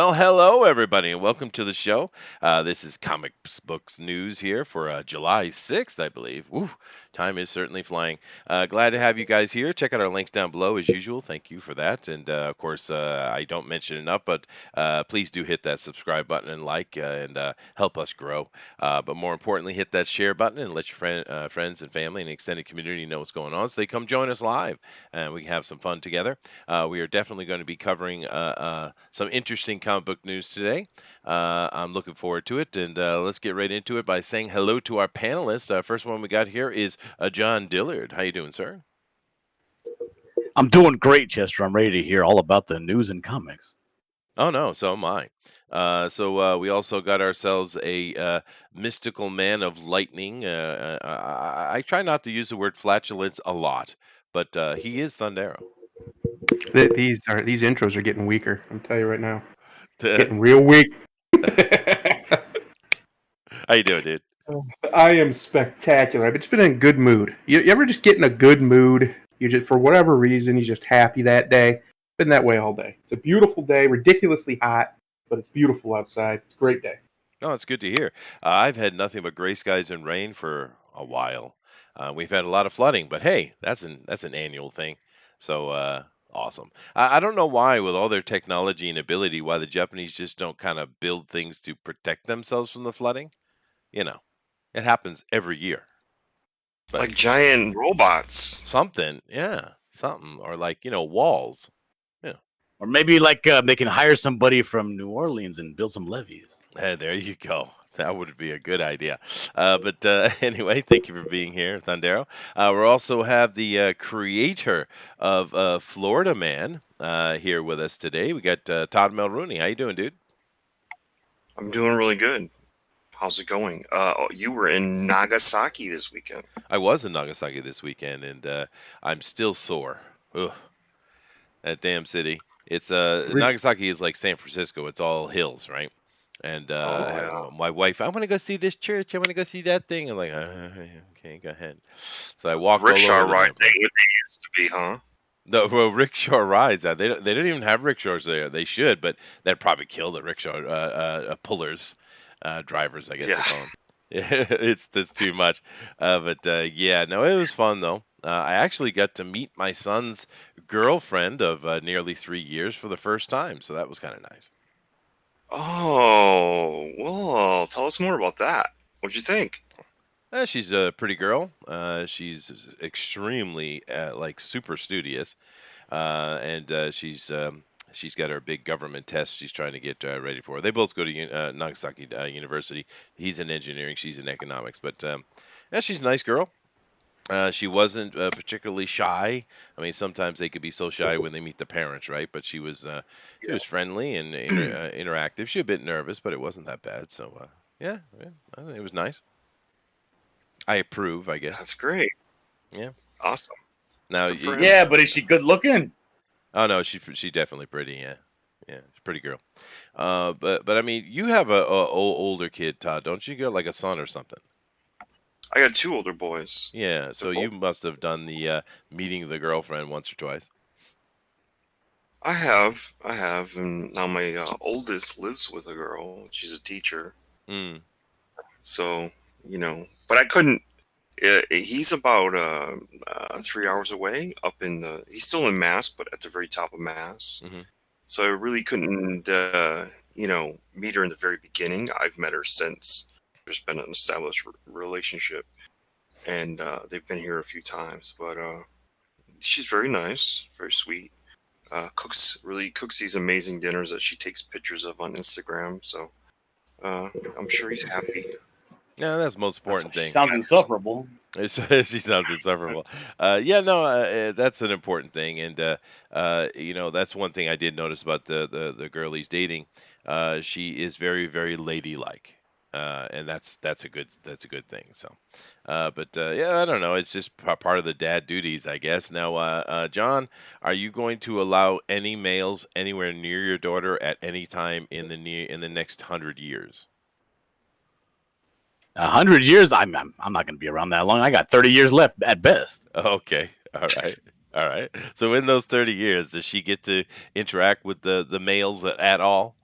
Well, hello everybody, and welcome to the show. This is Comic Books News here for July 6th, I believe. Woo, time is certainly flying. Glad to have you guys here. Check out our links down below as usual. Thank you for that. And of course, I don't mention enough, but please do hit that subscribe button and like and help us grow. But more importantly, hit that share button and let your friends and family and extended community know what's going on, so they come join us live and we can have some fun together. We are definitely going to be covering some interesting comic book news today. I'm looking forward to it, and let's get right into it by saying hello to our panelists. First one we got here is John Dillard. How you doing, sir? I'm doing great, Chester. I'm ready to hear all about the news and comics. Oh no, so am I. So we also got ourselves a mystical man of lightning. I try not to use the word flatulence a lot, but he is Thundero. These intros are getting weaker. I'm telling you right now, getting real weak. How you doing, dude? I am spectacular. I've just been in a good mood. You ever just get in a good mood? You just, for whatever reason, you're just happy that day. Been that way all day. It's a beautiful day, ridiculously hot, but it's beautiful outside. It's a great day. Oh, it's good to hear. I've had nothing but gray skies and rain for a while. We've had a lot of flooding, but hey, that's an annual thing. So awesome. I don't know why, with all their technology and ability, why the Japanese just don't kind of build things to protect themselves from the flooding. You know, it happens every year. But Like giant robots. something, yeah, something, or like walls. Or maybe like they can hire somebody from New Orleans and build some levees. Hey, there you go. That would be a good idea. But anyway, thank you for being here, Thundero. We also have the creator of Florida Man here with us today. We got Todd Mulrooney. How you doing, dude? I'm doing really good. How's it going? You were in Nagasaki this weekend. I was in Nagasaki this weekend, and I'm still sore. Ugh, that damn city. It's Nagasaki is like San Francisco. It's all hills, right? And yeah. my wife, I want to go see this church. I want to go see that thing. I'm like, okay, go ahead. So I walked Rickshaw all over the ride damn place. thing what they used to be, huh? No, well, rickshaw rides. They don't even have rickshaws there. They should, but that'd probably kill the rickshaw pullers, drivers, I guess they Yeah. call them. It's just too much. But yeah, no, it was fun though. I actually got to meet my son's girlfriend of nearly 3 years for the first time, so that was kind of nice. Oh, well, tell us more about that. What'd you think? She's a pretty girl. She's extremely like super studious, and she's got her big government test she's trying to get ready for. They both go to Nagasaki University. He's in engineering, she's in economics, but yeah, she's a nice girl. She wasn't particularly shy. I mean, sometimes they could be so shy when they meet the parents, right? But she was friendly and interactive. She was a bit nervous, but it wasn't that bad. So yeah, I think it was nice. I approve, I guess. That's great. Yeah. Awesome. Now, Good for him. Yeah, but is she good looking? oh no, she's definitely pretty. Yeah, yeah, she's a pretty girl. But I mean, you have a older kid, Todd, don't you? You got like a son or something. I got two older boys. Yeah, so you must have done the meeting the girlfriend once or twice. I have, and now my oldest lives with a girl. She's a teacher, Mm. so But I couldn't. He's about 3 hours away. He's still in Mass, but at the very top of Mass. Mhm. So I really couldn't, meet her in the very beginning. I've met her since there's been an established relationship, and they've been here a few times. But she's very nice, very sweet. Cooks these amazing dinners that she takes pictures of on Instagram. So I'm sure he's happy. Yeah, that's the most important She thing. sounds insufferable. She sounds insufferable. Yeah, no, that's an important thing, and that's one thing I did notice about the girl he's dating. She is very, very ladylike, and that's a good thing. So, but yeah, I don't know. It's just part of the dad duties, I guess. Now, John, are you going to allow any males anywhere near your daughter at any time in the next 100 years? 100 years? I'm not going to be around that long. I got 30 years left at best. Okay. All right. All right. So in those 30 years, does she get to interact with the males at all?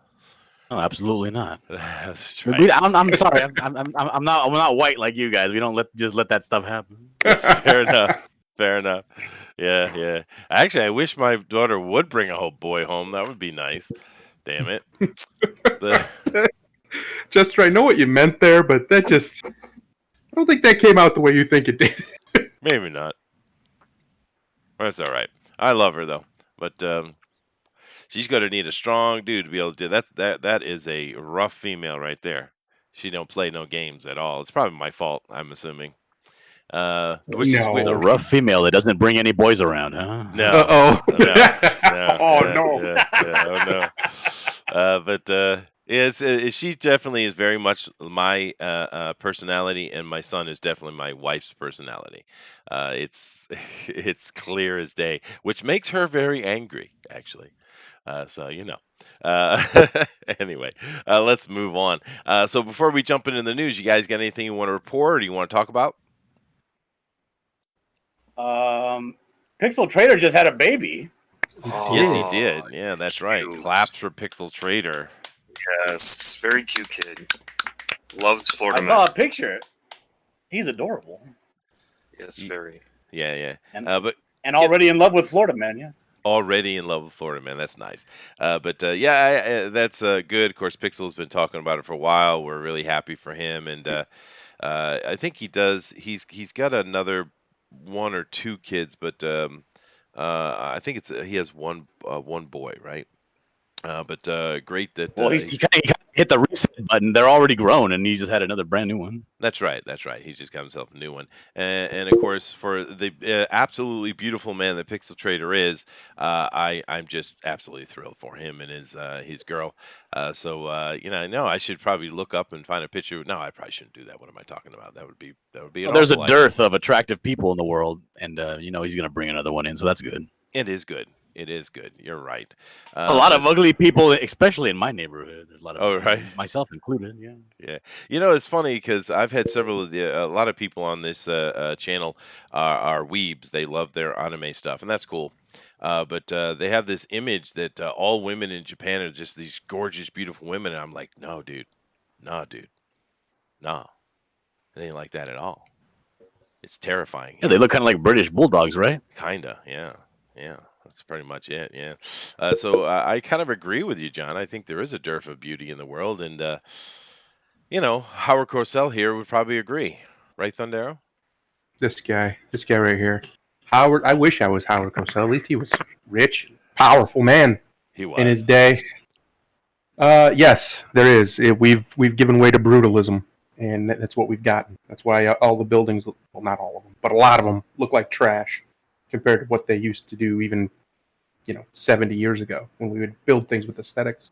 No, absolutely not. That's We- right. I'm sorry. I'm not white like you guys. We don't just let that stuff happen. That's fair enough. Fair enough. Yeah, yeah. Actually, I wish my daughter would bring a whole boy home. That would be nice. Damn it. The- Chester, I know what you meant there, but that just, I don't think that came out the way you think it did. maybe not. That's all right. I love her though, but she's going to need a strong dude to be able to do that. That is a rough female right there. She don't play no games at all. It's probably my fault. I'm assuming. Which is No. It's weird. a rough female that doesn't bring any boys around, huh? No. Uh-oh. No, Oh, yeah, no. yeah, oh no. But she definitely is very much my personality, and my son is definitely my wife's personality. It's it's clear as day, which makes her very angry, actually. So you know. Anyway, let's move on. So before we jump into the news, you guys got anything you want to report or do you want to talk about? Pixel Trader just had a baby. Yes, he Oh, did. Yeah, it's that's right. cute. Claps for Pixel Trader. Yes, very cute kid. Loves Florida I man. saw a picture. He's adorable Yes, very. Yeah, yeah. and But and already in love with Florida Man. Yeah. already in love with Florida Man. That's nice. But yeah, that's good. Of course, Pixel's been talking about it for a while. We're really happy for him, and I think he does. He's got another one or two kids, but I think he has one boy, right? But great that Well, he kind of hit the reset button. They're already grown, and he just had another brand new one. That's right. That's right. He's just got himself a new one, and of course, for the absolutely beautiful man that Pixel Trader is, I'm just absolutely thrilled for him and his girl. No, I should probably look up and find a picture. No, I probably shouldn't do that. What am I talking about? That would be an There's a awful idea. dearth of attractive people in the world, and he's going to bring another one in, so that's good. It is good. It is good. You're right. A lot of ugly people, especially in my neighborhood. There's a lot of Oh, right. myself included. Yeah. Yeah, it's funny because I've had a lot of people on this channel are weebs. They love their anime stuff, and that's cool. But they have this image that all women in Japan are just these gorgeous, beautiful women, and I'm like, no, dude, no, it ain't like that at all. It's terrifying. Yeah, they look kind of like British bulldogs, right? Kinda, yeah. That's pretty much it. Yeah. So I kind of agree with you, John. I think there is a dearth of beauty in the world, and Howard Cosell here would probably agree, right, Thundero? This guy right here. Howard, I wish I was Howard Cosell. At least he was rich, powerful man He was. in his day. Yes, there is. We've given way to brutalism, and that's what we've gotten. That's why all the buildings, well, not all of them, but a lot of them look like trash compared to what they used to do even, 70 years ago when we would build things with aesthetics.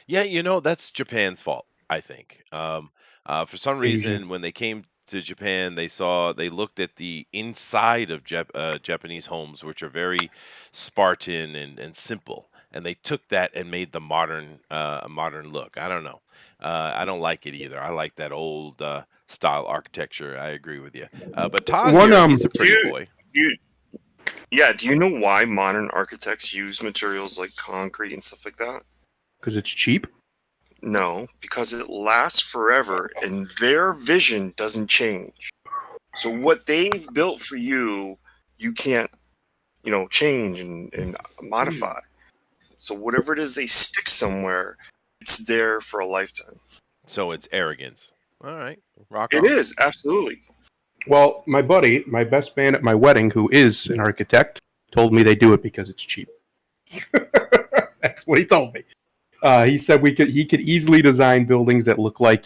Yeah, that's Japan's fault, I think. For some reason, Asians. when they came to Japan, they looked at the inside of Japanese homes, which are very Spartan and simple, and they took that and made the modern look. I don't know. I don't like it either. I like that old style architecture. I agree with you. But Todd, he's a pretty boy. Do you know why modern architects use materials like concrete and stuff like that? Because it's cheap. No, because it lasts forever and their vision doesn't change. So what they've built for you, you can't, change and modify. So whatever it is they stick somewhere, it's there for a lifetime. So it's arrogance. All right, rock on. It is, absolutely. Well, my buddy, my best man at my wedding, who is an architect, told me they do it because it's cheap. That's what he told me. He said he could easily design buildings that look like,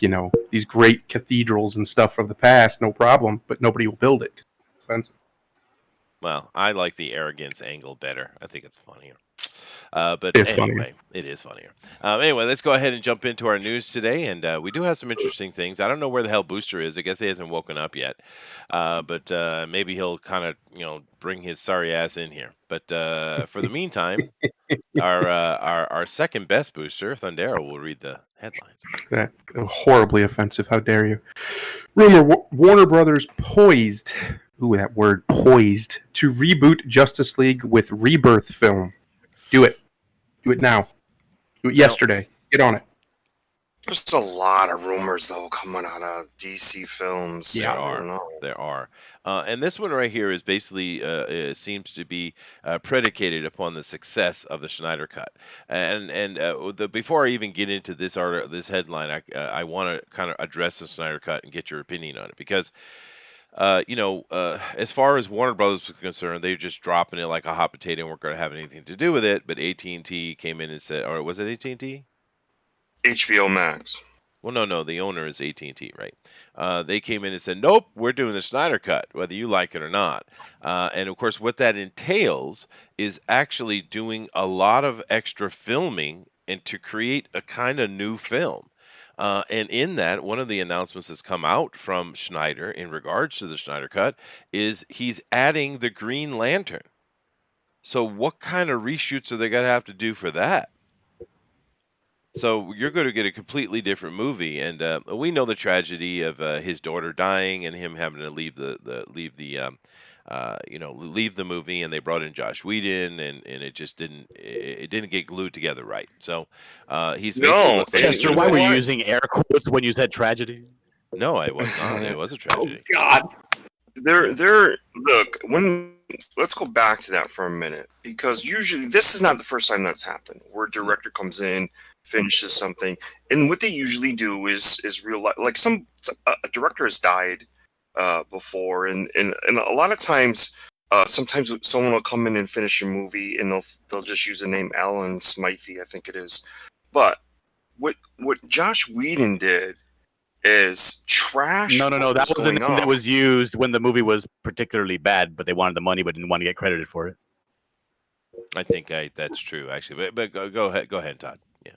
these great cathedrals and stuff from the past, no problem, but nobody will build it. It's expensive. Well, I like the arrogance angle better. I think it's funnier. But It's anyway, funnier. it is funnier. Anyway, let's go ahead and jump into our news today, and we do have some interesting things. I don't know where the hell Booster is. I guess he hasn't woken up yet, but maybe he'll kind of bring his sorry ass in here. But for the meantime, our second best Booster, Thundero, will read the headlines. That horribly offensive. How dare you? Rumor: Warner Brothers poised. Ooh, that word, poised, to reboot Justice League with Rebirth film. Do it. Do it now. Do it yesterday. Get on it. There's a lot of rumors though coming out of DC films. Yeah. There I are. don't know. There are. And this one right here is basically seems to be predicated upon the success of the Schneider Cut. And before I even get into this this headline, I want to kind of address the Schneider Cut and get your opinion on it because as far as Warner Brothers was concerned, they were just dropping it like a hot potato and weren't going to have anything to do with it. But AT&T came in and said, or was it AT&T? HBO Max. Well, no, the owner is AT&T, right? They came in and said, nope, we're doing the Snyder Cut, whether you like it or not. And of course, what that entails is actually doing a lot of extra filming and to create a kind of new film. And in that, one of the announcements that's come out from Schneider in regards to the Snyder Cut is he's adding the Green Lantern. So what kind of reshoots are they going to have to do for that? So you're going to get a completely different movie, and we know the tragedy of his daughter dying and him having to leave leave the movie, and they brought in Josh Whedon, and it just didn't get glued together right. So he's basically No, looks like and he's Chester, you gonna why know were you what? using air quotes when you said tragedy? No, I was not. It was a Oh tragedy. God. Let's go back to that for a minute, because usually this is not the first time that's happened where a director comes in, finishes something, and what they usually do is real life, like a director has died before, and a lot of times sometimes someone will come in and finish a movie and they'll just use the name Alan Smythe, I think it is. But what Josh Whedon did is trash. No. what That was the going name that on. was used when the movie was particularly bad, but they wanted the money, but didn't want to get credited for it. I think that's true actually. But go ahead, Todd. Yeah.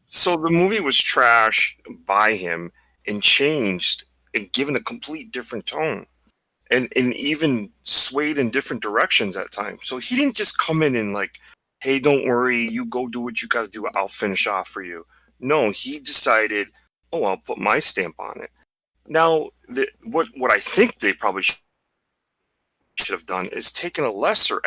So the movie was trash by him and changed and given a complete different tone, and even swayed in different directions at times. So he didn't just come in and like, hey, don't worry, you go do what you got to do, I'll finish off for you. No, he decided, oh, I'll put my stamp on it. Now, what I think they probably should have done is taken a lesser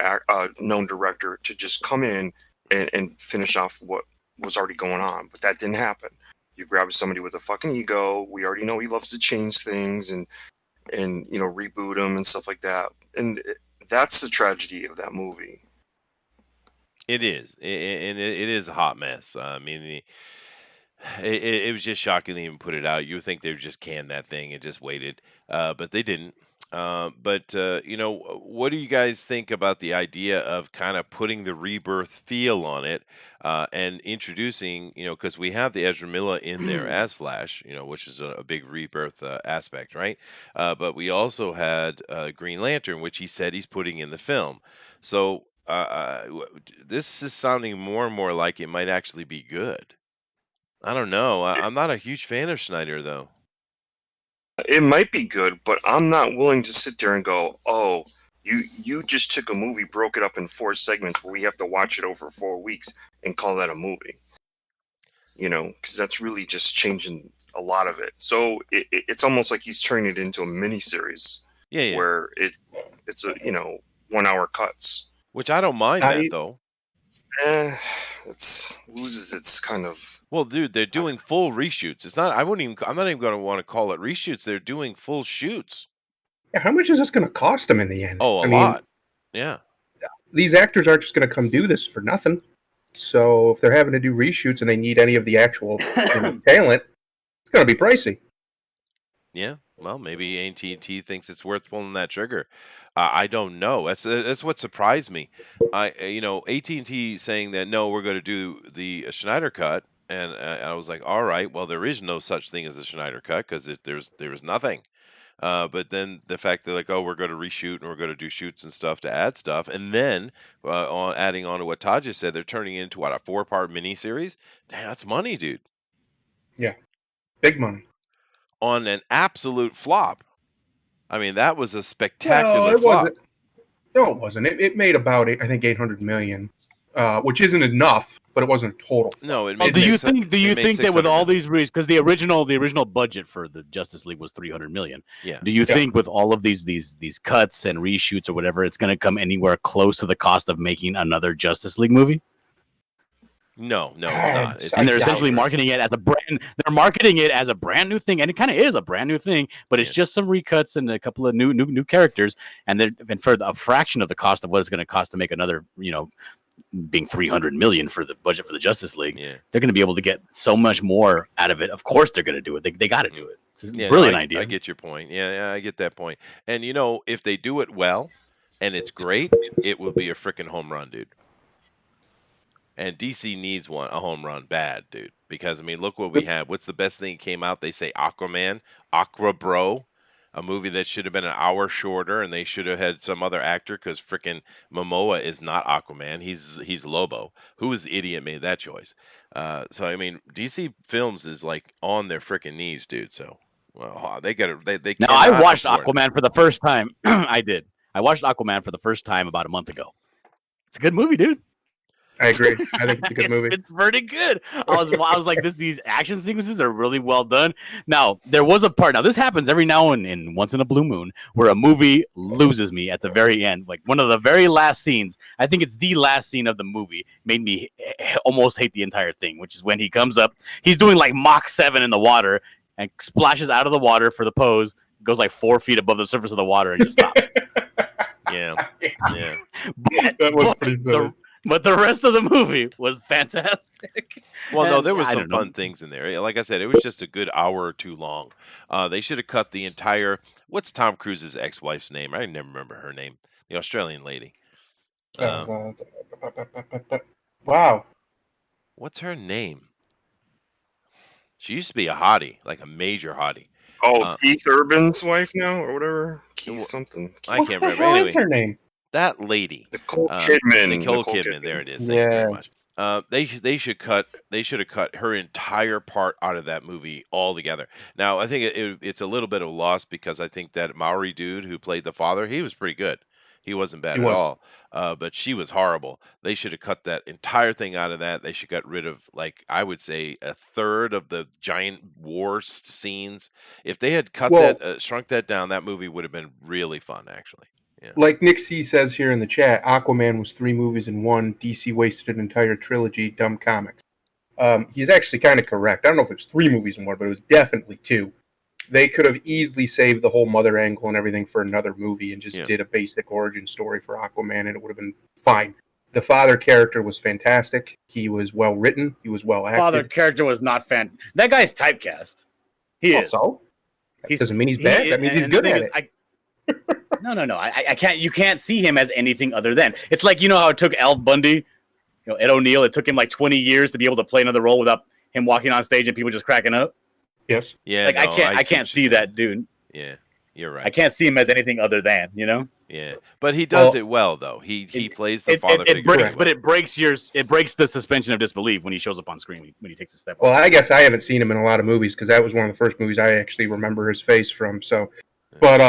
known director to just come in and finish off what was already going on, but that didn't happen. You grab somebody with a fucking ego. We already know he loves to change things and reboot them and stuff like that. And that's the tragedy of that movie. It is, and it is a hot mess. I mean, it was just shocking they even put it out. You would think they would just can that thing and just waited, but they didn't. What do you guys think about the idea of kind of putting the rebirth feel on it and introducing, because we have the Ezra Miller in there as Flash, which is a big rebirth aspect, right? But we also had Green Lantern, which he said he's putting in the film. So this is sounding more and more like it might actually be good. I don't know. I'm not a huge fan of Schneider, though. It might be good, but I'm not willing to sit there and go, oh, you just took a movie, broke it up in 4 segments where we have to watch it over 4 weeks and call that a movie. Because that's really just changing a lot of it. So it's almost like he's turning it into a mini series Yeah. where it's a 1 hour cuts. Which I don't mind that, though. It loses its kind of. Well, dude, they're doing full reshoots. It's not. I'm not even going to want to call it reshoots. They're doing full shoots. Yeah, how much is this going to cost them in the end? Oh, a lot. Yeah. These actors aren't just going to come do this for nothing. So if they're having to do reshoots and they need any of the actual talent, it's going to be pricey. Yeah. Well, maybe AT&T thinks it's worth pulling that trigger. I don't know. That's what surprised me. AT&T saying that no, we're going to do the Schneider Cut, and I was like, all right, well, there is no such thing as a Schneider Cut because there was nothing. But then the fact that like, oh, we're going to reshoot and we're going to do shoots and stuff to add stuff, and then adding on to what Todd just said, they're turning it into a 4-part miniseries. Damn, that's money, dude. Yeah, big money. On an absolute flop. I mean, that was a spectacular flop. No, it wasn't. It made about, I think, 800 million, which isn't enough, but it wasn't a total flop. No, it Well, made. do you think that with all 600 these because the original budget for the Justice League was 300 million. Yeah. Do you think with all of these cuts and reshoots or whatever, it's going to come anywhere close to the cost of making another Justice League movie? No, it's not. It's And they're I doubt essentially it. marketing it as a brand. They're marketing it as a brand new thing, and it kind of is a brand new thing. But it's Yeah. just some recuts and a couple of new characters, and for a fraction of the cost of what it's going to cost to make another, being 300 million for the budget for the Justice League, Yeah. they're going to be able to get so much more out of it. Of course, they're going to do it. They got to do it. It's a Yeah, brilliant no, idea. I get your point. Yeah, I get that point. And if they do it well and it's great, it will be a freaking home run, dude. And DC needs a home run bad, dude. Because I mean, look what we have. What's the best thing that came out? They say Aquaman, Aqua Bro, a movie that should have been an hour shorter, and they should have had some other actor because freaking Momoa is not Aquaman. He's Lobo. Whose idiot made that choice? So I mean, DC Films is like on their freaking knees, dude. So well, they got it. They Now, I cannot watched afford it. Aquaman for the first time. I did. I watched Aquaman for the first time about a month ago. It's a good movie, dude. I agree. I think it's a good movie. It's pretty good. I was like, these action sequences are really well done. Now, there was a part. Now, this happens every now and once in a blue moon, where a movie loses me at the very end. Like one of the very last scenes. I think it's the last scene of the movie made me almost hate the entire thing. Which is when he comes up. He's doing like Mach 7 in the water and splashes out of the water for the pose. Goes like 4 feet above the surface of the water and just stops. Yeah. That was pretty silly. But the rest of the movie was fantastic. Well, no, And there was I some don't know. fun things in there. Like I said, it was just a good hour or two long. They should have cut the entire. What's Tom Cruise's ex-wife's name? I never remember her name. The Australian lady. Wow. What's her name? She used to be a hottie, like a major hottie. Oh, Keith Urban's wife now, or whatever. Keith something. I What can't the remember. hell Anyway, is her name? that lady. Nicole Kidman. Nicole Kidman. There it is. Thank you very much. They should have cut her entire part out of that movie altogether. Now I think it's a little bit of a loss because I think that Maori dude who played the father, he was pretty good. He wasn't bad at all. But she was horrible. They should have cut that entire thing out of that. They should got rid of, like, I would say a third of the giant war scenes. If they had cut shrunk that down, that movie would have been really fun, actually. Yeah. Like Nick C says here in the chat, Aquaman was 3 movies in one. DC wasted an entire trilogy. Dumb comics. He's actually kind of correct. I don't know if it's 3 movies in one, but it was definitely 2. They could have easily saved the whole mother angle and everything for another movie and just did a basic origin story for Aquaman, and it would have been fine. The father character was fantastic. He was well written. He was well acted. Father character was not That guy's typecast. He is. So? That doesn't mean he's bad. That means he's good at it. No. I can't. You can't see him as anything other than. It's like, you know how it took Al Bundy, Ed O'Neill. It took him like 20 years to be able to play another role without him walking on stage and people just cracking up. Yes. Yeah. Like no, I can't see that dude. Yeah, you're right. I can't see him as anything other than. Yeah, but he does it well though. He plays the father figure. It breaks the suspension of disbelief when he shows up on screen when he takes a step. Well, I guess I haven't seen him in a lot of movies because that was one of the first movies I actually remember his face from. So, but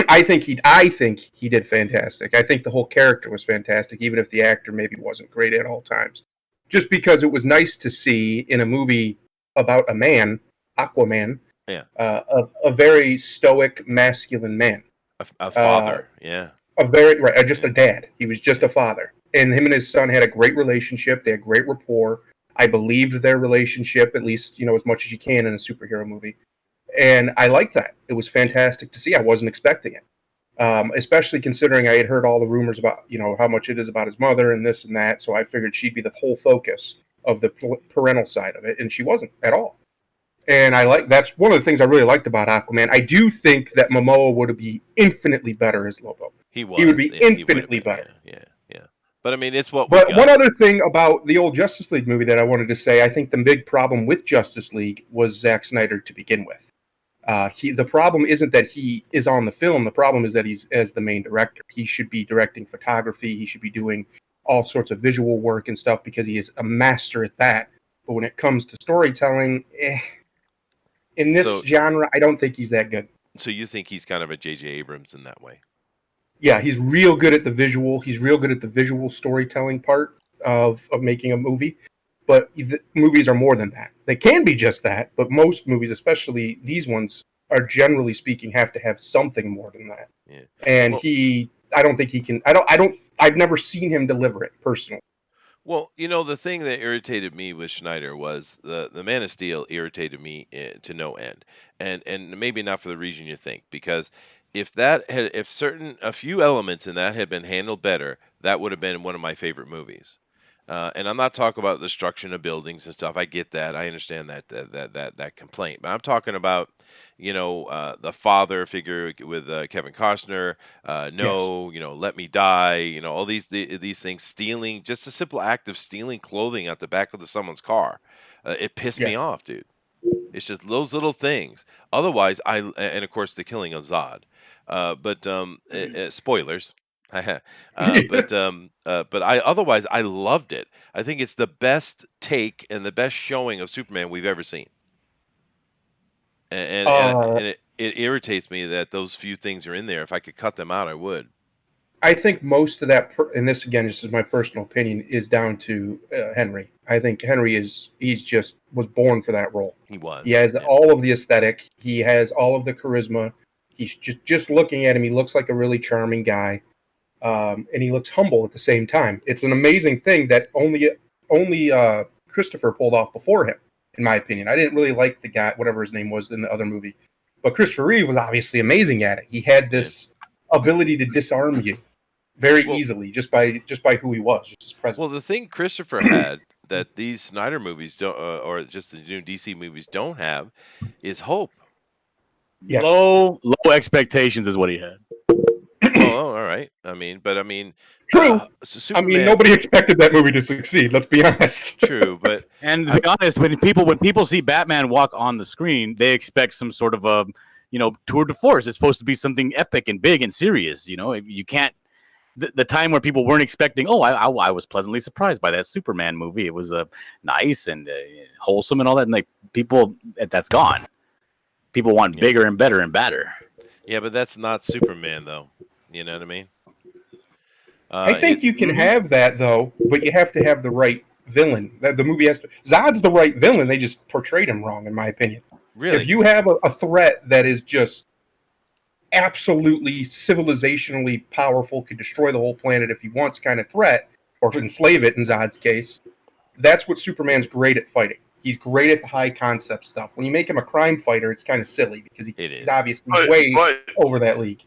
I think he did fantastic. I think the whole character was fantastic, even if the actor maybe wasn't great at all times. Just because it was nice to see in a movie about a man, Aquaman, a very stoic, masculine man. A father, Just a dad. He was just a father. And him and his son had a great relationship. They had great rapport. I believed their relationship, at least, as much as you can in a superhero movie. And I liked that. It was fantastic to see. I wasn't expecting it. Especially considering I had heard all the rumors about, how much it is about his mother and this and that. So I figured she'd be the whole focus of the parental side of it. And she wasn't at all. And that's one of the things I really liked about Aquaman. I do think that Momoa would be infinitely better as Lobo. He would be infinitely better. Yeah. But I mean, it's what. But one other thing about the old Justice League movie that I wanted to say, I think the big problem with Justice League was Zack Snyder to begin with. The problem isn't that he is on the film. The problem is that he's as the main director. He should be directing photography. He should be doing all sorts of visual work and stuff because he is a master at that. But when it comes to storytelling, in this genre, I don't think he's that good. So you think he's kind of a J.J. Abrams in that way? Yeah, he's real good at the visual. He's real good at the visual storytelling part of making a movie. But movies are more than that. They can be just that, but most movies, especially these ones, are generally speaking have to have something more than that. Yeah. And I don't think he can. I've never seen him deliver it personally. Well, the thing that irritated me with Schneider was the Man of Steel irritated me to no end, and maybe not for the reason you think, because if a few elements in that had been handled better, that would have been one of my favorite movies. And I'm not talking about the destruction of buildings and stuff. I get that. I understand that complaint. But I'm talking about, the father figure with Kevin Costner. Yes. No, let me die. All these things. Stealing, just a simple act of stealing clothing out the back of someone's car. It pissed me Yes. off, dude. It's just those little things. Otherwise, and of course the killing of Zod. But spoilers. But I loved it. I think it's the best take and the best showing of Superman we've ever seen. Uh, And it irritates me that those few things are in there. If I could cut them out, I would. I think most of that, and this again, this is my personal opinion, is down to Henry. I think Henry he's just was born for that role. He was. He has Yeah. all of the aesthetic. He has all of the charisma. He's just looking at him. He looks like a really charming guy, and he looks humble at the same time. It's an amazing thing that only Christopher pulled off before him, in my opinion. I didn't really like the guy, whatever his name was in the other movie, but Christopher Reeve was obviously amazing at it. He had this ability to disarm you very Well, easily just by who he was, just his presence. well, the thing Christopher had that these Snyder movies don't, or just the new DC movies don't have, is hope. Yes. Low expectations is what he had. Oh, all right. I mean, True. So I Superman. mean, nobody expected that movie to succeed. Let's be honest. True, but And to be honest, when people see Batman walk on the screen, they expect some sort of a tour de force. It's supposed to be something epic and big and serious. You can't. The time where people weren't expecting. Oh, I was pleasantly surprised by that Superman movie. It was nice and wholesome and all that. And like people, that's gone. People want bigger and better and badder. yeah, but that's not Superman, though. You know what I mean? I think you can have that though, but you have to have the right villain. The movie has to. Zod's the right villain. They just portrayed him wrong, in my opinion. Really. If you have a threat that is just absolutely civilizationally powerful, could destroy the whole planet if he wants, kind of threat, or enslave it in Zod's case, that's what Superman's great at fighting. He's great at the high concept stuff. When you make him a crime fighter, it's kind of silly because he's obviously way over that league.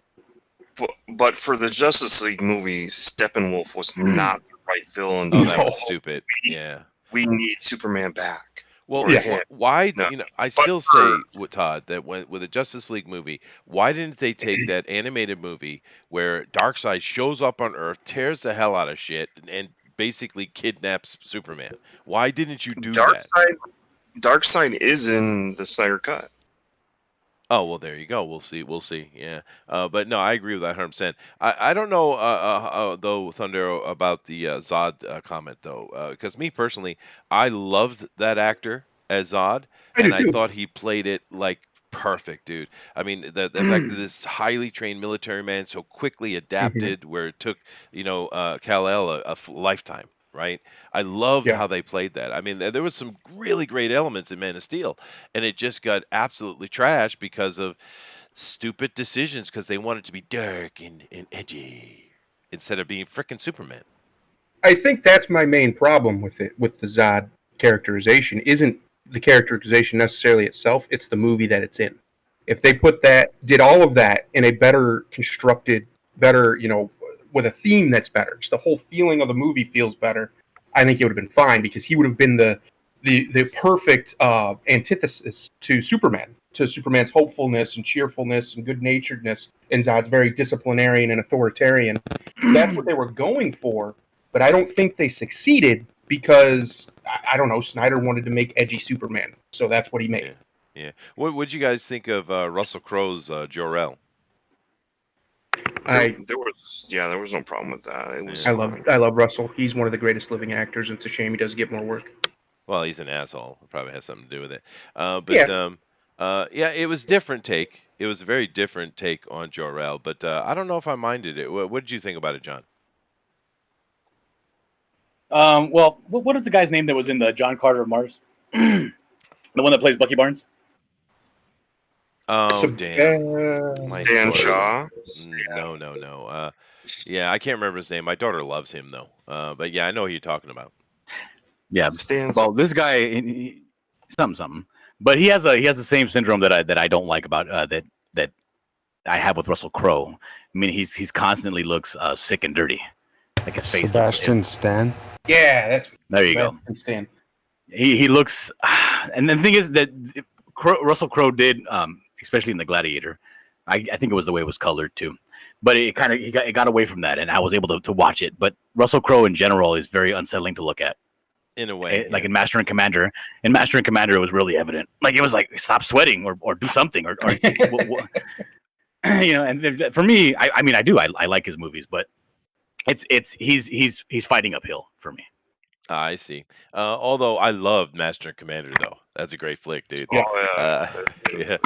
But for the Justice League movie, Steppenwolf was not the right villain. Oh, that was stupid. Yeah. We need Superman back. Well, Yeah. why? No, I but still for- say, with Todd, that with a Justice League movie, why didn't they take that animated movie where Darkseid shows up on Earth, tears the hell out of shit, and basically kidnaps Superman? Why didn't you do that? Darkseid is in the Snyder Cut. Oh, well, there you go. We'll see. Yeah. But no, I agree with that 100%. I don't know, though, Thundero, about the Zod comment, though. Because me personally, I loved that actor as Zod. I thought he played it like perfect, dude. I mean, the fact that this highly trained military man so quickly adapted, where it took, Kal-El a lifetime. Right, I loved how they played that. I mean, there was some really great elements in Man of Steel, and it just got absolutely trashed because of stupid decisions, because they wanted to be dark and edgy instead of being frickin' Superman. I think that's my main problem with it, with the Zod characterization. Isn't the characterization necessarily itself? It's the movie that it's in. If they did all of that in a better constructed, better, with a theme that's better, just the whole feeling of the movie feels better, I think it would have been fine, because he would have been the perfect antithesis to Superman's hopefulness and cheerfulness and good-naturedness, and Zod's very disciplinarian and authoritarian. That's what they were going for, but I don't think they succeeded because, I don't know, Snyder wanted to make edgy Superman, so that's what he made. Yeah. What would you guys think of Russell Crowe's Jor-El? There was no problem with that. It was I love Russell. He's one of the greatest living actors, and it's a shame he doesn't get more work. Well, he's an asshole. It probably has something to do with it. It was different take. It was a very different take on Jor-El, but I don't know if I minded it. What did you think about it, John? Well, what is the guy's name that was in the John Carter of Mars? The one that plays Bucky Barnes? Oh, damn. Stan Shaw? No. Yeah, I can't remember his name. My daughter loves him, though. But yeah, I know who you're talking about. Yeah. stands Well, up. this guy, something, but he has the same syndrome that I don't like about that I have with Russell Crowe. I mean, he's constantly looks sick and dirty, like his face Sebastian looks. Stan. Yeah, that's There you go. Stan. He looks, and the thing is that Russell Crowe did, especially in The Gladiator. I think it was the way it was colored too, but it kind of it got away from that, and I was able to watch it. But Russell Crowe in general is very unsettling to look at. In a way, Like in Master and Commander. In Master and Commander, it was really evident. Like it was like stop sweating or do something or you know. And for me, I mean, I like his movies, but he's fighting uphill for me. I see. Although I loved Master and Commander, though. That's a great flick, dude. Yeah. Yeah.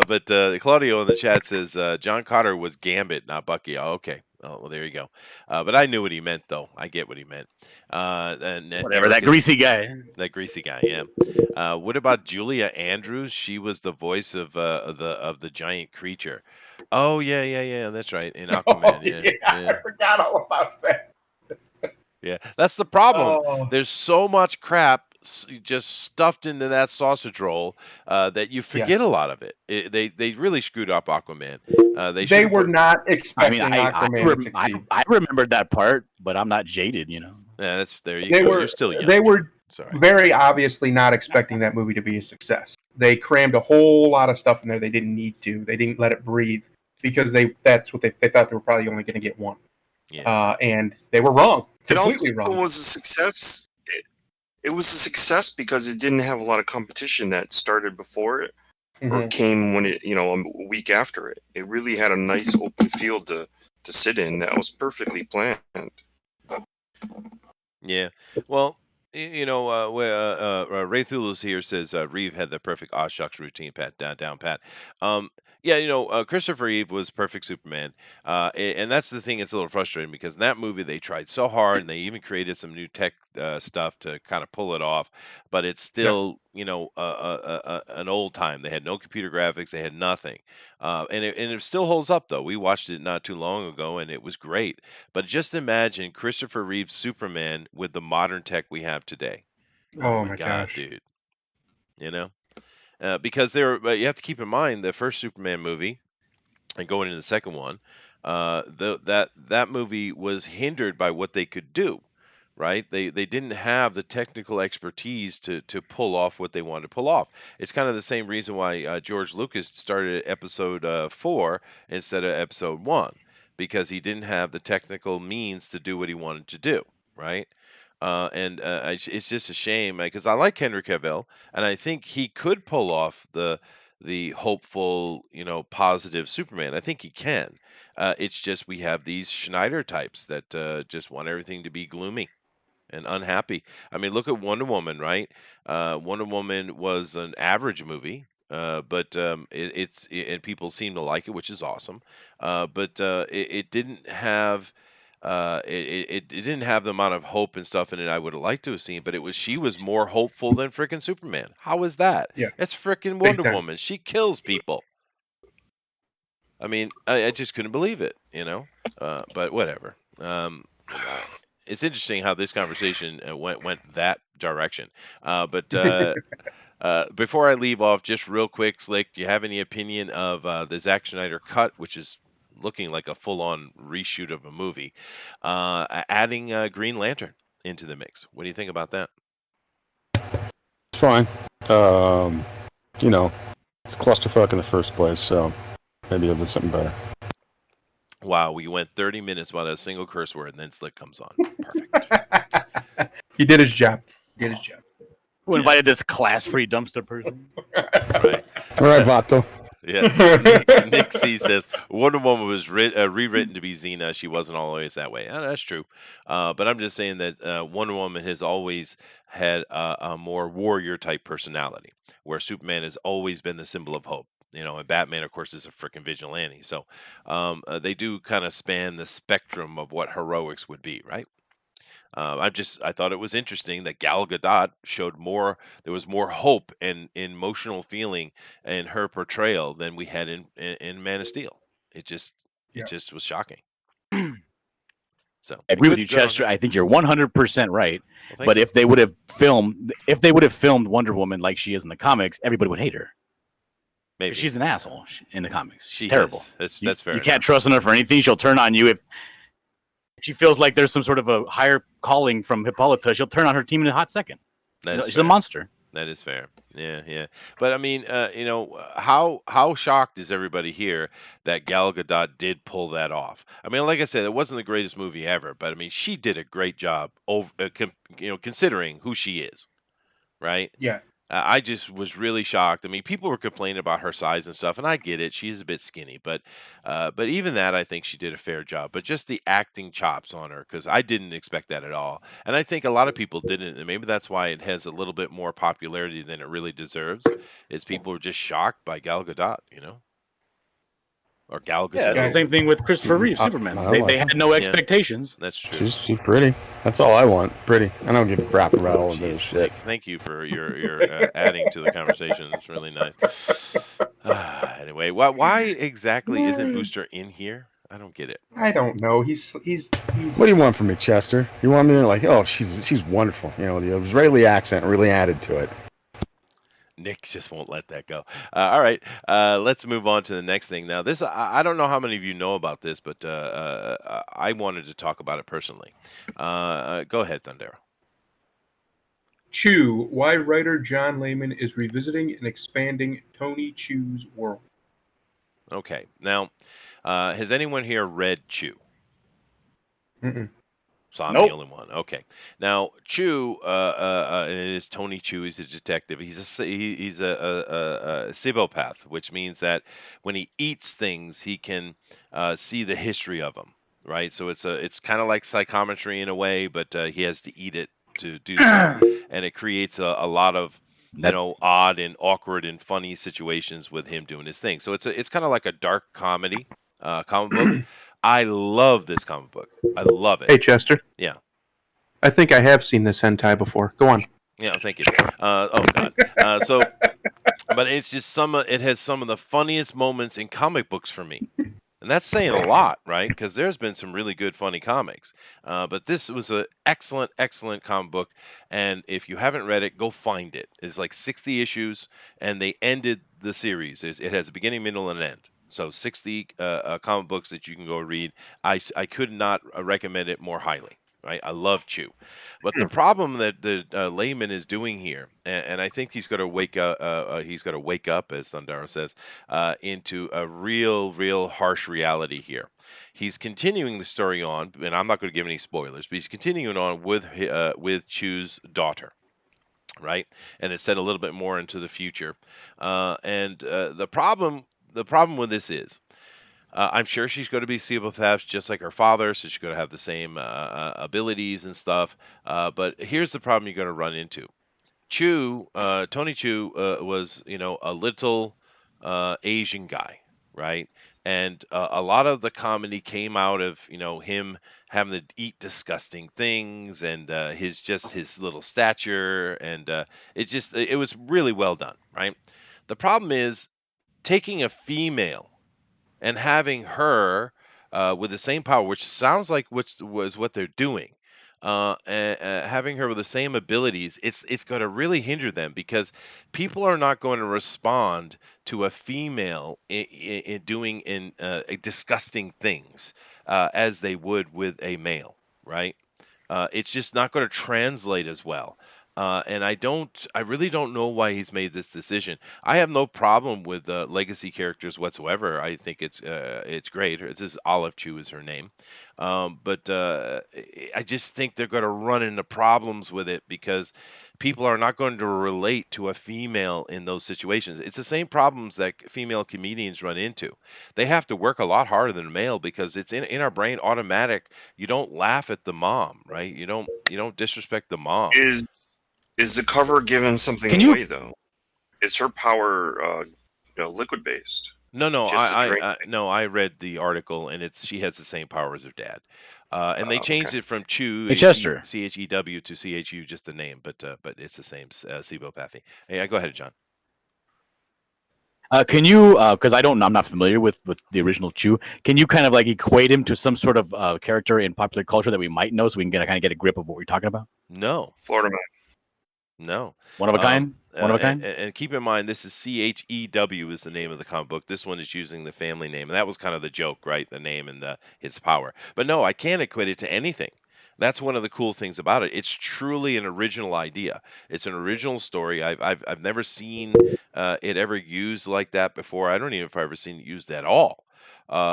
But Claudio in the chat says John Cotter was Gambit, not Bucky. Oh, okay. Oh, well, there you go. But I knew what he meant, though. I get what he meant. And Whatever, that greasy guy. That greasy guy, yeah. What about Julia Andrews? She was the voice of the giant creature. Oh yeah. That's right. In Aquaman, yeah. I forgot all about that. Yeah, that's the problem. Oh. There's so much crap just stuffed into that sausage roll that you forget a lot of it. They really screwed up Aquaman. They were not I expecting mean, Aquaman to succeed. I remembered that part, but I'm not jaded, you know. Yeah, that's there you They go. were- You're still young. They were Sorry. very obviously not expecting that movie to be a success. They crammed a whole lot of stuff in there they didn't need to. They didn't let it breathe because that's what they thought they were probably only going to get one. Yeah. And they were wrong. It also Completely wrong. was a success. It was a success because it didn't have a lot of competition that started before it or Mhm. came when it, a week after it. It really had a nice open field to sit in that was perfectly planned. Yeah. Well, Ray Thulus here says Reeve had the perfect aw shucks routine, pat down pat. Christopher Reeve was perfect Superman, and that's the thing. It's a little frustrating because in that movie they tried so hard, and they even created some new tech stuff to kind of pull it off, but it's still an old time. They had no computer graphics, they had nothing, and it still holds up though. We watched it not too long ago, and it was great. But just imagine Christopher Reeve's Superman with the modern tech we have today. Oh my God, gosh. dude! Because but you have to keep in mind the first Superman movie, and going into the second one, that movie was hindered by what they could do. Right? They didn't have the technical expertise to pull off what they wanted to pull off. It's kind of the same reason why George Lucas started at episode 4 instead of episode 1, because he didn't have the technical means to do what he wanted to do. Right? It's just a shame because I like Henry Cavill, and I think he could pull off the hopeful, positive Superman. I think he can. It's just we have these Schneider types that just want everything to be gloomy and unhappy. I mean, look at Wonder Woman, right? Wonder Woman was an average movie, but and people seem to like it, which is awesome. But it didn't have. It didn't have the amount of hope and stuff in it I would have liked to have seen, but she was more hopeful than frickin' Superman. How is that? Yeah. It's frickin' Wonder time. Woman. She kills people. I mean, I just couldn't believe it, but whatever. It's interesting how this conversation went that direction. But before I leave off, just real quick, Slick, do you have any opinion of the Zack Snyder cut, which is looking like a full-on reshoot of a movie, adding Green Lantern into the mix? What do you think about that? It's fine. It's clusterfuck in the first place, so maybe I'll do something better. Wow, we went 30 minutes without a single curse word, and then Slick comes on. Perfect. He did his job. Who invited this class-free dumpster person? Right. All right, Vato. Yeah. Nick C says Wonder Woman was rewritten to be Xena. She wasn't always that way. That's true. But I'm just saying that Wonder Woman has always had a more warrior type personality, where Superman has always been the symbol of hope. And Batman, of course, is a freaking vigilante. So they do kind of span the spectrum of what heroics would be, right? I thought it was interesting that Gal Gadot showed more. There was more hope and emotional feeling in her portrayal than we had in Man of Steel. It just was shocking. So I agree with good- you, good on Chester. her. I think you're 100% right. Well, thank But you. if they would have filmed Wonder Woman like she is in the comics, everybody would hate her. Maybe She's an asshole in the comics. She's she terrible. is. You That's fair. You can't enough. trust in her for anything. She'll turn on you if she feels like there's some sort of a higher calling from Hippolyta. She'll turn on her team in a hot second. That is She's fair. a monster. That is fair. Yeah. But I mean, how shocked is everybody here that Gal Gadot did pull that off? I mean, like I said, it wasn't the greatest movie ever, but I mean, she did a great job considering who she is, right? Yeah. I just was really shocked. I mean, people were complaining about her size and stuff, and I get it. She's a bit skinny, but even that, I think she did a fair job. But just the acting chops on her, because I didn't expect that at all, and I think a lot of people didn't, and maybe that's why it has a little bit more popularity than it really deserves. Is people were just shocked by Gal Gadot, or Gal Gadot. Yeah, it's the same thing with Christopher Reeve, Superman. They had no expectations. That's true. She's pretty. That's all I want. Pretty. I don't give a crap about all of this Jeez, shit. thank you for your adding to the conversation. It's really nice. Anyway, why exactly isn't Booster in here? I don't get it. I don't know. He's. What do you want from me, Chester? You want me to like, oh, she's wonderful. The Israeli accent really added to it. Nick just won't let that go. All right, let's move on to the next thing. Now, this I don't know how many of you know about this, but I wanted to talk about it personally. Go ahead, Thundero. Chew, why writer John Layman is revisiting and expanding Tony Chu's world. Okay, now, has anyone here read Chew? Mm-mm. So I'm Nope. the only one. Okay. Now Chew, and it is Tony Chew. He's a detective. He's a psychopath, which means that when he eats things, he can see the history of them. Right. So it's kind of like psychometry in a way, but he has to eat it to do so, and it creates a lot of odd and awkward and funny situations with him doing his thing. So it's kind of like a dark comedy comic book. I love this comic book. I love it. Hey, Chester. Yeah. I think I have seen this hentai before. Go on. Yeah, thank you. Oh God. But it's just it has some of the funniest moments in comic books for me, and that's saying a lot, right? Because there's been some really good funny comics, but this was an excellent comic book. And if you haven't read it, go find it. It's like 60 issues, and they ended the series. It has a beginning, middle, and an end. So 60 comic books that you can go read. I could not recommend it more highly. Right, I love Chew, but the problem that the Layman is doing here, and I think he's got to wake up. He's got to wake up, as Thundara says, into a real harsh reality here. He's continuing the story on, and I'm not going to give any spoilers, but he's continuing on with Chew's daughter. Right, and it's set a little bit more into the future, and the problem with this is. I'm sure she's going to be psychopath just like her father, so she's going to have the same abilities and stuff. But here's the problem you're going to run into. Tony Chew was, a little Asian guy, right? And a lot of the comedy came out of, him having to eat disgusting things and his little stature, and it was really well done, right? The problem is taking a female and having her with the same power, which sounds like which was what they're doing, having her with the same abilities, it's going to really hinder them because people are not going to respond to a female in doing disgusting things as they would with a male, right? It's just not going to translate as well. And I really don't know why he's made this decision. I have no problem with legacy characters whatsoever. I think it's great. This is Olive Chew is her name, but I just think they're going to run into problems with it because people are not going to relate to a female in those situations. It's the same problems that female comedians run into. They have to work a lot harder than a male because it's in our brain automatic. You don't laugh at the mom, right? You don't disrespect the mom. Is the cover giving something away though? Is her power liquid based? No, Just a drink I read the article and she has the same power as her dad. And they changed it from Chew, Hey, Chester. CHEW to CHU, just the name, but it's the same psychopathy. Hey, go ahead, John. Can you, because I'm not familiar with the original Chew. Can you kind of like equate him to some sort of character in popular culture that we might know, so we can kind of get a grip of what we're talking about? No, Florida man. no. One of a kind. One of a kind. And keep in mind, this is CHEW is the name of the comic book. This one is using the family name, and that was kind of the joke, right? The name and his power. But no, I can't equate it to anything. That's one of the cool things about it. It's truly an original idea. It's an original story. I've never seen it ever used like that before. I don't even know if I've ever seen it used at all.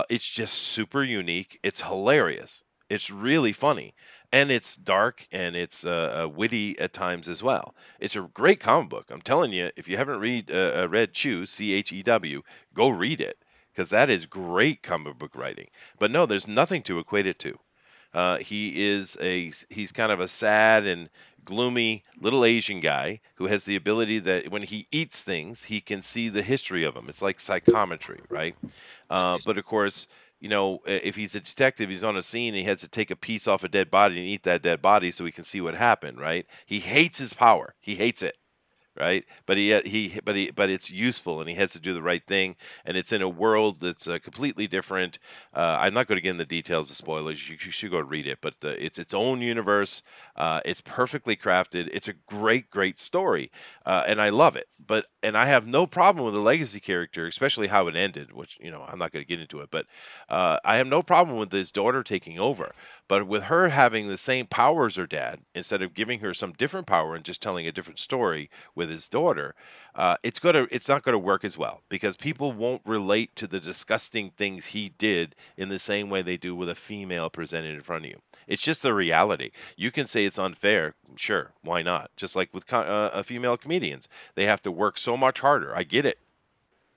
It's just super unique. It's hilarious. It's really funny, and it's dark and it's witty at times as well. It's a great comic book. I'm telling you, if you haven't read Chew, CHEW, go read it because that is great comic book writing. But no, there's nothing to equate it to. He's kind of a sad and gloomy little Asian guy who has the ability that when he eats things, he can see the history of them. It's like psychometry, right? But of course, if he's a detective, he's on a scene, he has to take a piece off a dead body and eat that dead body so he can see what happened, right? He hates his power. He hates it. Right, but but it's useful, and he has to do the right thing, and it's in a world that's completely different. I'm not going to get into the details of spoilers. You should go read it, but it's its own universe. It's perfectly crafted. It's a great story, and I love it. And I have no problem with the legacy character, especially how it ended, which I'm not going to get into it, but I have no problem with his daughter taking over. But with her having the same power as her dad, instead of giving her some different power and just telling a different story with his daughter, it's not gonna work as well because people won't relate to the disgusting things he did in the same way they do with a female presented in front of you. It's just the reality. You can say it's unfair, sure, why not? Just like with female comedians, they have to work so much harder. I get it.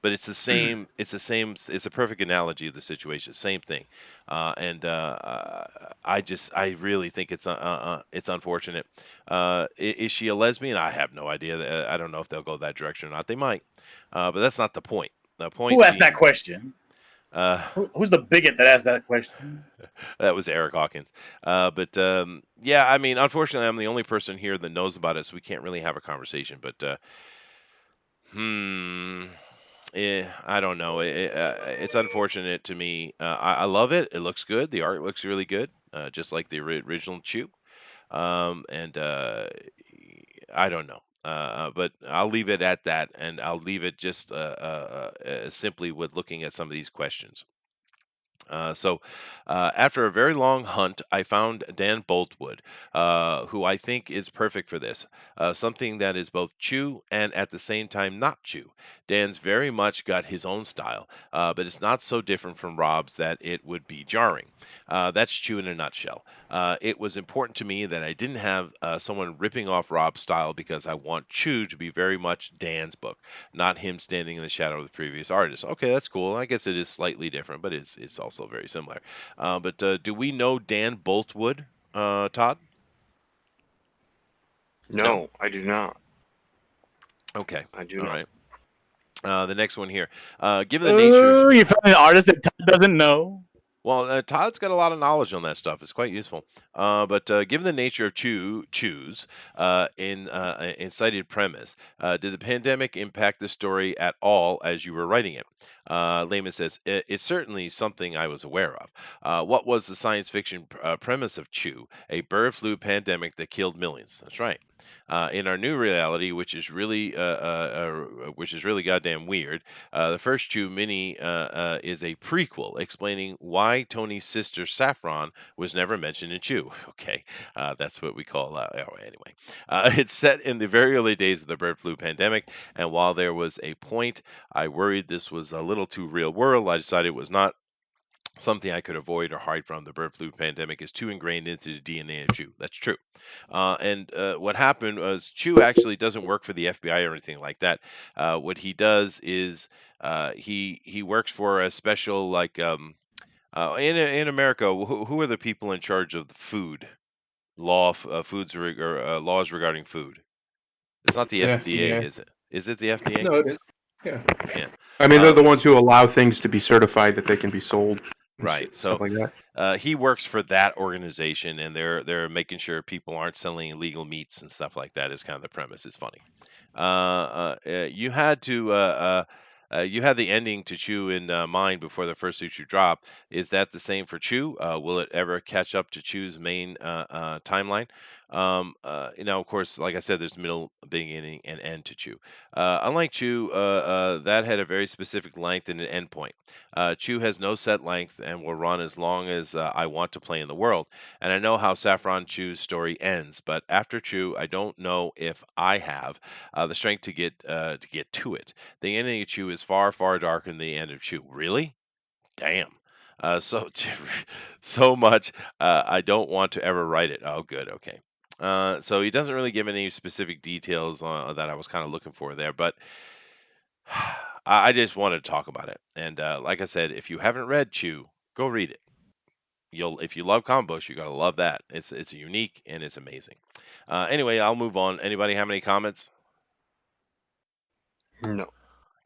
But it's the same. It's the same. It's a perfect analogy of the situation. Same thing, and I really think it's unfortunate. Is she a lesbian? I have no idea. I don't know if they'll go that direction or not. They might, but that's not the point. The point Who asked being, that question? uh, Who's the bigot that asked that question? that was Eric Hawkins. But yeah, I mean, unfortunately, I'm the only person here that knows about it, so we can't really have a conversation. But hmm. I don't know. It's unfortunate to me. I love it. It looks good. The art looks really good, just like the original Chew. And I don't know. But I'll leave it at that, and I'll leave it just simply with looking at some of these questions. After a very long hunt, I found Dan Boltwood, who I think is perfect for this. Something that is both Chew and at the same time not Chew. Dan's very much got his own style, but it's not so different from Rob's that it would be jarring. That's Chew in a nutshell. It was important to me that I didn't have someone ripping off Rob's style because I want Chew to be very much Dan's book, not him standing in the shadow of the previous artist. Okay, that's cool. I guess it is slightly different, but it's also very similar. But do we know Dan Boltwood, Todd? No, I do not. Okay, I do all not. right. The next one here. Given the nature, You found an artist that Todd doesn't know. well, Todd's got a lot of knowledge on that stuff. It's quite useful. But given the nature of Chews in cited premise, did the pandemic impact the story at all as you were writing it? Lehman says, it's certainly something I was aware of. What was the science fiction premise of Chew? A bird flu pandemic that killed millions. That's right. In our new reality, which is really goddamn weird, the first Chew mini is a prequel explaining why Tony's sister Saffron was never mentioned in Chew. Okay, that's what we call. Anyway, it's set in the very early days of the bird flu pandemic, and while there was a point I worried this was a little too real world, I decided it was not something I could avoid or hide from. The bird flu pandemic is too ingrained into the DNA of Chew. That's true. And what happened was Chew actually doesn't work for the FBI or anything like that. What he does is he works for a special in America. Who are the people in charge of the food laws regarding food? It's not the The FDA, FDA. is it? Is it the FDA? No, it is. Yeah. Yeah. I mean, they're the ones who allow things to be certified that they can be sold. and Right. shit, stuff So like that. he works for that organization, and they're making sure people aren't selling illegal meats and stuff like that. Is kind of the premise. It's funny. You had to You had the ending to Chew in mind before the first issue drop. Is that the same for Chew? Will it ever catch up to Chew's main timeline? Of course, like I said, there's middle, beginning, and end to Chew. Unlike Chew, that had a very specific length and an end point. Chew has no set length and will run as long as I want to play in the world. And I know how Saffron Chew's story ends, but after Chew, I don't know if I have the strength to get to it. The ending of Chew is far, far darker than the end of Chew. Really? Damn. So so much. I don't want to ever write it. Oh, good. Okay. So he doesn't really give any specific details that I was kind of looking for there, but I just wanted to talk about it. And like I said, if you haven't read Chew, go read it. If you love comic books, you gotta love that. It's unique and it's amazing. Anyway, I'll move on. Anybody have any comments? No.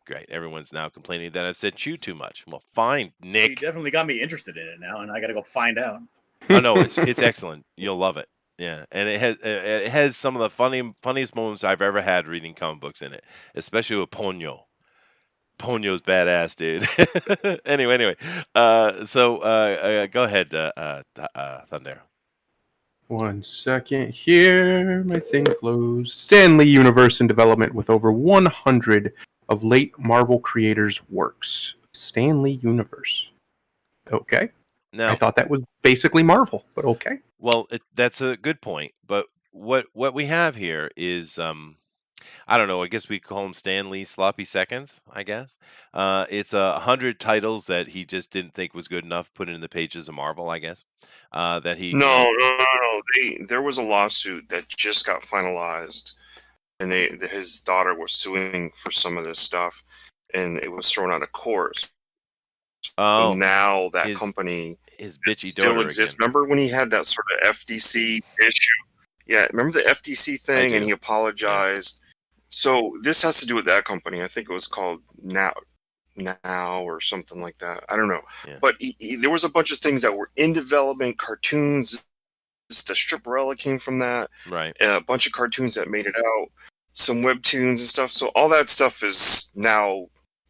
Great. Everyone's now complaining that I've said Chew too much. Well, fine, You Nick. definitely got me interested in it now, and I got to go find out. Oh no, it's excellent. You'll love it. Yeah, and it has some of the funniest moments I've ever had reading comic books in it, especially with Ponyo. Ponyo's badass, dude. Anyway. Go ahead, Thunder. 1 second here. My thing closed. Stan Lee Universe in development with over 100 of late Marvel creators' works. Stan Lee Universe. Okay. I Now, thought that was basically Marvel, but okay. well, that's a good point. But what we have here is I don't know. I guess we call him Stan Lee Sloppy Seconds. I guess it's 100 titles that he just didn't think was good enough. Put it in the pages of Marvel. I guess that he. No. There was a lawsuit that just got finalized, and his daughter was suing for some of this stuff, and it was thrown out of court. Oh, So now that his company his bitchy still daughter exists. again. Remember when he had that sort of FTC issue? Yeah, remember the FTC thing, and do. he apologized. So this has to do with that company. I think it was called Now or something like that. I don't know. Yeah. But there was a bunch of things that were in development, cartoons. The Stripperella came from that. Right. A bunch of cartoons that made it out, some webtoons and stuff. So all that stuff is now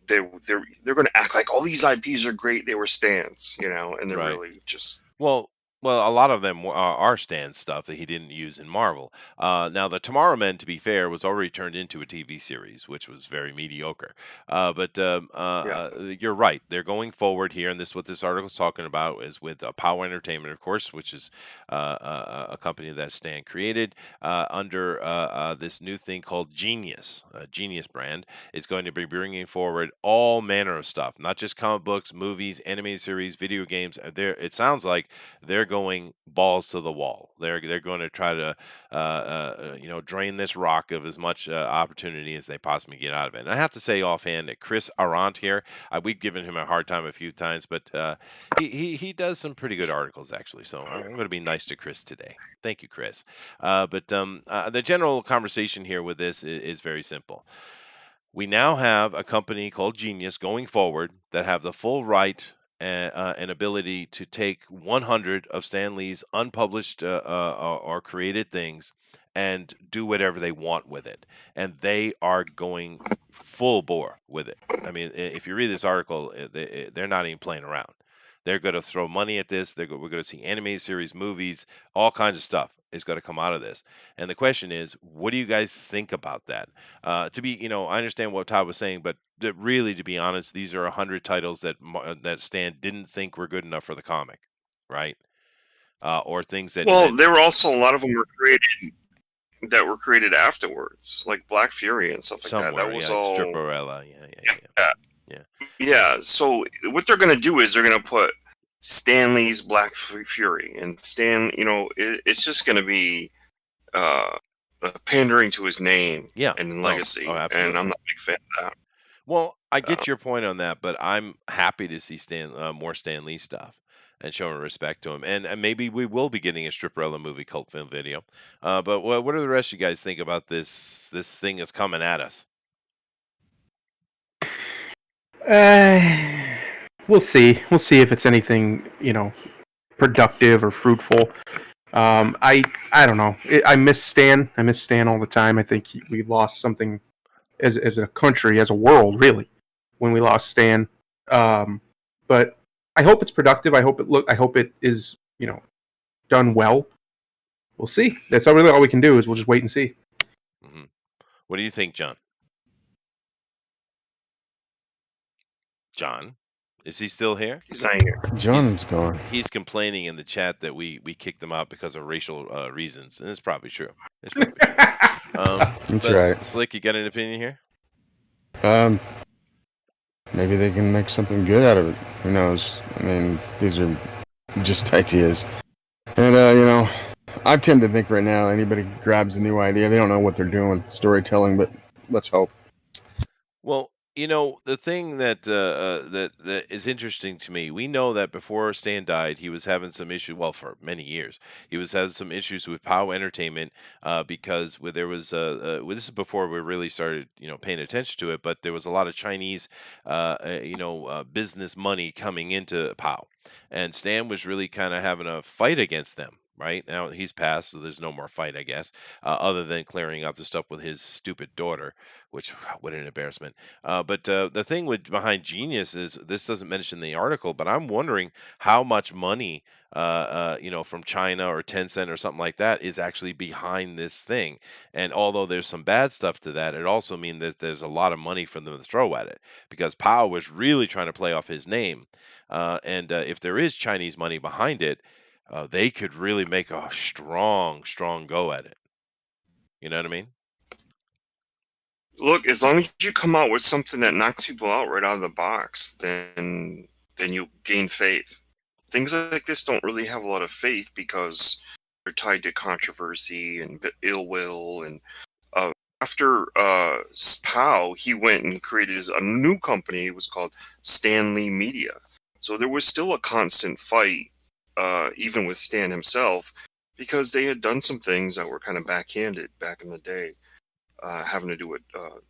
they're going to act like all these IPs are great. They were stands, and they're Right. really just Well, a lot of them are Stan stuff that he didn't use in Marvel. Now, the Tomorrow Men, to be fair, was already turned into a TV series, which was very mediocre. But you're right. They're going forward here, and this what this article is talking about is with Power Entertainment, of course, which is a company that Stan created under this new thing called Genius. Genius brand is going to be bringing forward all manner of stuff, not just comic books, movies, animated series, video games. It sounds like they're going balls to the wall. They're going to try to drain this rock of as much opportunity as they possibly get out of it. And I have to say offhand that Chris Arant here, we've given him a hard time a few times, but he does some pretty good articles actually. So I'm going to be nice to Chris today. Thank you, Chris. But the general conversation here with this is very simple. We now have a company called Genius going forward that have the full right and ability to take 100 of Stan Lee's unpublished or created things and do whatever they want with it. And they are going full bore with it. I mean, if you read this article, they're not even playing around. They're going to throw money at this. We're going to see animated series, movies, all kinds of stuff is going to come out of this. And the question is, what do you guys think about that? I understand what Todd was saying, but really, to be honest, these are 100 titles that Stan didn't think were good enough for the comic, right? Or things that. Well, there were also a lot of them were created afterwards, like Black Fury and stuff like that. That was all Stripperella. Yeah. So what they're going to do is they're going to put Stan Lee's Black Fury, and Stan, it's just going to be pandering to his name and legacy. And I'm not a big fan of that. Well, I get your point on that, but I'm happy to see more Stan Lee stuff and showing respect to him. And maybe we will be getting a Stripperella movie cult film video. But what do the rest of you guys think about this thing that's coming at us? We'll see. We'll see if it's anything, productive or fruitful. I don't know. I miss Stan. I miss Stan all the time. I think we lost something as a country, as a world, really. when we lost Stan. But I hope it's productive. I hope it is done well. We'll see. That's really all we can do is we'll just wait and see. Hmm. What do you think, John? John, is he still here? He's not here. John's gone. He's complaining in the chat that we kicked him out because of racial reasons, and it's probably true. It's probably true. That's but right. Slick, you got an opinion here? Maybe they can make something good out of it. Who knows? I mean, these are just ideas. And, I tend to think right now anybody grabs a new idea, they don't know what they're doing, storytelling, but let's hope. Well, the thing that is interesting to me, we know that before Stan died, he was having some issues. Well, for many years, he was having some issues with POW Entertainment because there was this is before we really started, paying attention to it. But there was a lot of Chinese, business money coming into POW, and Stan was really kind of having a fight against them. Right now he's passed, so there's no more fight, I guess, other than clearing up the stuff with his stupid daughter, which what an embarrassment. But the thing behind Genius is this doesn't mention the article, but I'm wondering how much money, from China or Tencent or something like that is actually behind this thing. And although there's some bad stuff to that, it also means that there's a lot of money for them to throw at it because Powell was really trying to play off his name. And if there is Chinese money behind it, they could really make a strong go at it. You know what I mean? Look, as long as you come out with something that knocks people out right out of the box, then you gain faith. Things like this don't really have a lot of faith because they're tied to controversy and ill will. And after POW, he went and created a new company. It was called Stanley Media. So there was still a constant fight, even with Stan himself, because they had done some things that were kind of backhanded back in the day. Having to do with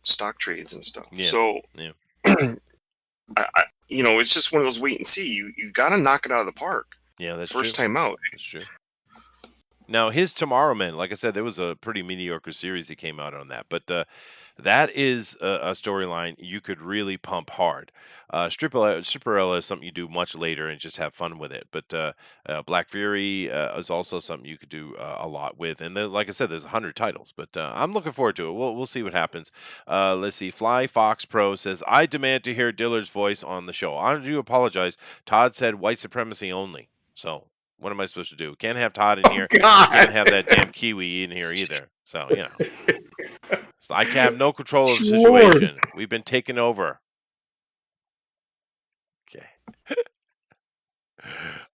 stock trades and stuff. Yeah. So, Yeah. it's just one of those wait and see. You got to knock it out of the park. Yeah, that's First true. time out. That's true. Now, his Tomorrow Men, like I said, there was a pretty mediocre series that came out on that, but that is a storyline you could really pump hard. Stripperella is something you do much later and just have fun with it, but Black Fury is also something you could do a lot with. And then, like I said, there's 100 titles, but I'm looking forward to it. We'll see what happens. Let's see. Fly Fox Pro says, I demand to hear Dillard's voice on the show. I do apologize. Todd said white supremacy only. So what am I supposed to do? Can't have Todd in here. God. Can't have that damn Kiwi in here either. So, So I can have no control of the Lord. situation. We've been taken over. Okay.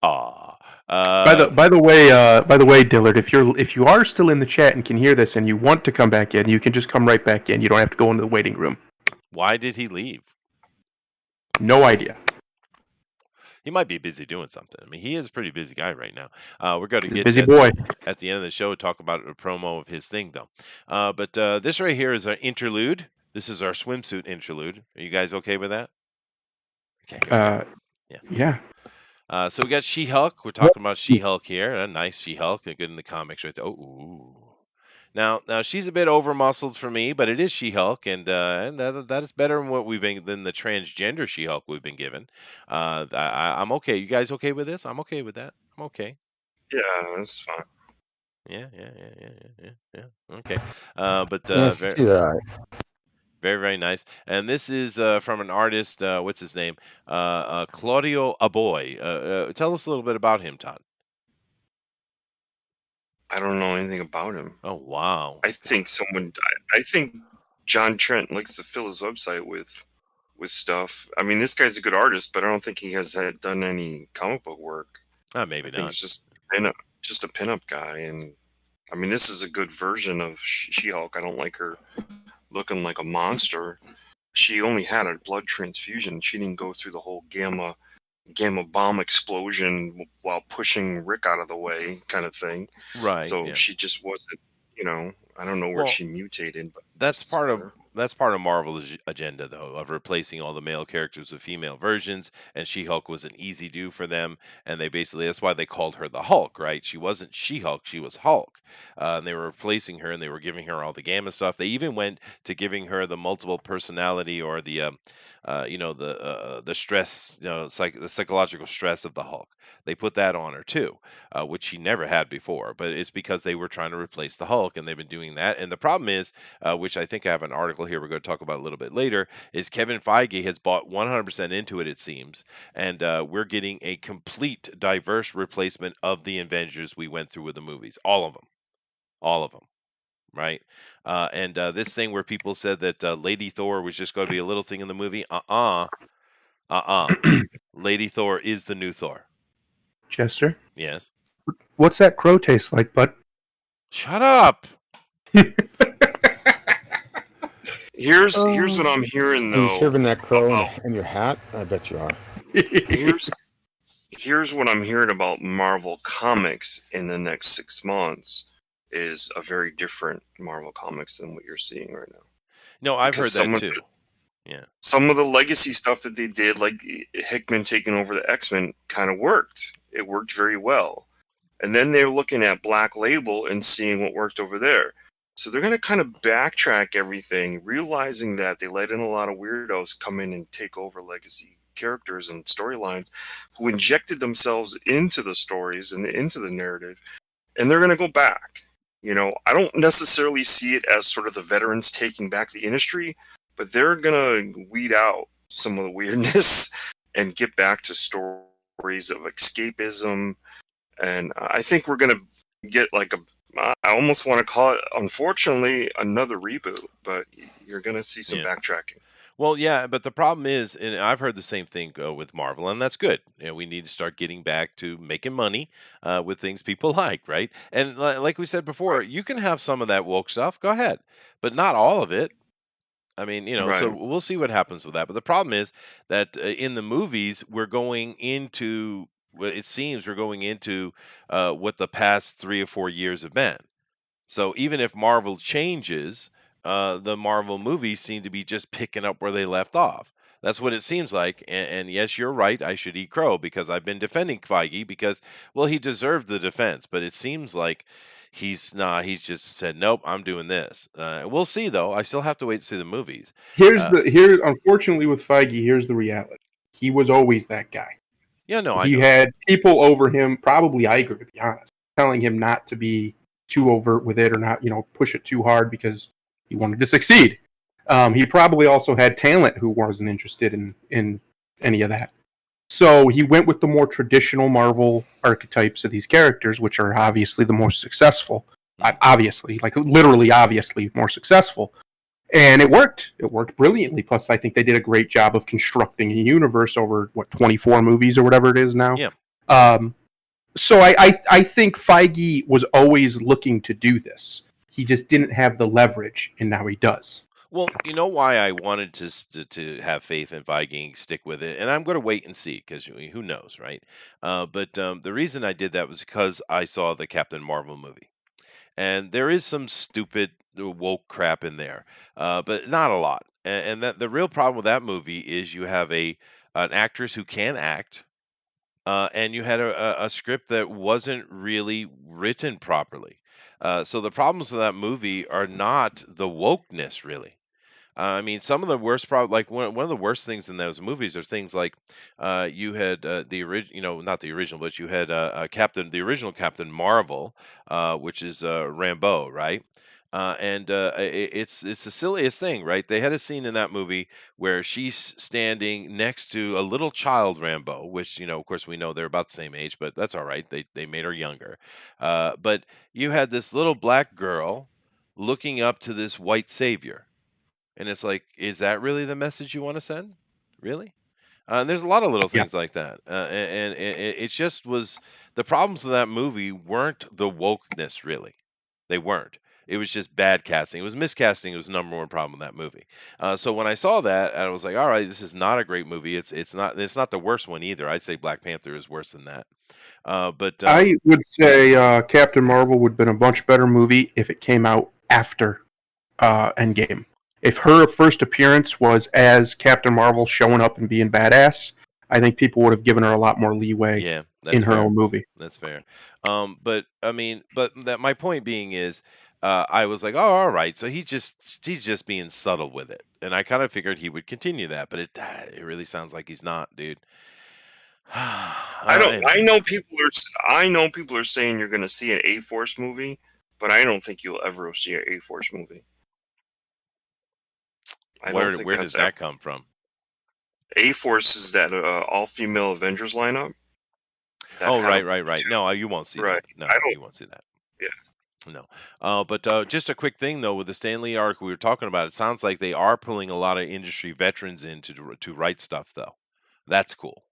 Aw. By the way, Dillard, if you are still in the chat and can hear this and you want to come back in, you can just come right back in. You don't have to go into the waiting room. Why did he leave? No idea. He might be busy doing something. I mean, he is a pretty busy guy right now. We're going to He's a get busy to boy. at the end of the show talk about a promo of his thing, though. But this right here is an interlude. This is our swimsuit interlude. Are you guys okay with that? Okay. Yeah. So we got She-Hulk. We're talking about She-Hulk here. A nice She-Hulk. Good in the comics right there. Oh, ooh. Now she's a bit over muscled for me, but it is She-Hulk, and that is better than the transgender She-Hulk we've been given. I'm okay. You guys okay with this? I'm okay with that. I'm okay. Yeah, that's fine. Yeah. Okay. But Yes, very, see that. very, very nice. And this is from an artist. What's his name? Claudio Aboy. Tell us a little bit about him, Todd. I don't know anything about him. Oh wow. I think I think John Trent likes to fill his website with stuff. I mean, this guy's a good artist, but I don't think he has done any comic book work. Maybe I think not. it's just a pinup guy. And I mean, this is a good version of She-Hulk. I don't like her looking like a monster. She only had a blood transfusion. She didn't go through the whole gamma bomb explosion while pushing Rick out of the way kind of thing. Right. So yeah. she just wasn't, I don't know where Well, she mutated, but That's It's part of better. Marvel's agenda, though, of replacing all the male characters with female versions. And She-Hulk was an easy do for them, and that's why they called her the Hulk, right? She wasn't She-Hulk, she was Hulk. And they were replacing her, and they were giving her all the Gamma stuff. They even went to giving her the multiple personality, or the stress, the psychological stress of the Hulk. They put that on her too, which she never had before. But it's because they were trying to replace the Hulk, and they've been doing that. And the problem is, which I think I have an article here we're going to talk about a little bit later, is Kevin Feige has bought 100% into it seems, and we're getting a complete diverse replacement of the Avengers we went through with the movies, all of them, right? And this thing where people said that Lady Thor was just going to be a little thing in the movie, Lady Thor is the new Thor. Chester, Yes. what's that crow taste like, bud? Shut up. Here's what I'm hearing Are though. you serving that crow about- in your hat? I bet you are. Here's what I'm hearing about Marvel Comics in the next 6 months is a very different Marvel Comics than what you're seeing right now. No, I've heard Because that some of too. the- Yeah. Some of the legacy stuff that they did, like Hickman taking over the X-Men, kind of worked. It worked very well. And then they're looking at Black Label and seeing what worked over there. So they're going to kind of backtrack everything, realizing that they let in a lot of weirdos come in and take over legacy characters and storylines who injected themselves into the stories and into the narrative. And they're going to go back. I don't necessarily see it as sort of the veterans taking back the industry, but they're going to weed out some of the weirdness and get back to stories of escapism. And I think we're going to get I almost want to call it, unfortunately, another reboot, but you're going to see some backtracking. Well, yeah, but the problem is, and I've heard the same thing go with Marvel, and that's good. We need to start getting back to making money with things people like, right? And like we said before, you can have some of that woke stuff, go ahead, but not all of it. I mean, so Right. we'll see what happens with that. But the problem is that in the movies, we're going into, it seems we're going into what the past 3 or 4 years have been. So even if Marvel changes, the Marvel movies seem to be just picking up where they left off. That's what it seems like. And yes, you're right. I should eat crow because I've been defending Feige because, well, he deserved the defense. But it seems like he's just said, nope, I'm doing this. We'll see, though. I still have to wait to see the movies. Unfortunately, with Feige, here's the reality. He was always that guy. Yeah, no, He had people over him, probably Iger, to be honest, telling him not to be too overt with it or not, push it too hard because he wanted to succeed. He probably also had talent who wasn't interested in any of that. So he went with the more traditional Marvel archetypes of these characters, which are obviously the more successful. Obviously, like literally obviously more successful. And it worked. It worked brilliantly. Plus, I think they did a great job of constructing a universe over, 24 movies or whatever it is now? Yeah. So I think Feige was always looking to do this. He just didn't have the leverage, and now he does. Well, you know why I wanted to have faith in Feige and stick with it, and I'm going to wait and see because who knows, right? But the reason I did that was because I saw the Captain Marvel movie, and there is some stupid woke crap in there, but not a lot. And that the real problem with that movie is you have an actress who can act, and you had a script that wasn't really written properly. So the problems of that movie are not the wokeness, really. I mean, some of the worst like one of the worst things in those movies are things like you had the original, not the original, but you had the original Captain Marvel, which is Rambeau, right? It's the silliest thing, right? They had a scene in that movie where she's standing next to a little child Rambeau, which of course we know they're about the same age, but that's all right. They made her younger. But you had this little black girl looking up to this white savior. And it's like, is that really the message you want to send? Really? And there's a lot of little things like that. And it just was, the problems of that movie weren't the wokeness, really. They weren't. It was just bad casting. It was miscasting. It was the number one problem with that movie. So when I saw that, I was like, all right, this is not a great movie. It's not the worst one either. I'd say Black Panther is worse than that. But I would say Captain Marvel would have been a much better movie if it came out after Endgame. If her first appearance was as Captain Marvel showing up and being badass, I think people would have given her a lot more leeway Yeah, in that's her fair. own movie. That's fair. But I mean, but that my point being is, I was like, oh, all right. So he's just being subtle with it, and I kind of figured he would continue that, but it really sounds like he's not, dude. I don't. Anyway. I know people are saying you're going to see an A-Force movie, but I don't think you'll ever see an A-Force movie. I don't think Where does that come from? A-Force is that all-female Avengers lineup. Oh, right. No, you won't see Right. that. No, I don't- you won't see that. Yeah. No. But just a quick thing though, with the Stan Lee arc we were talking about, it sounds like they are pulling a lot of industry veterans in to write stuff though. That's cool.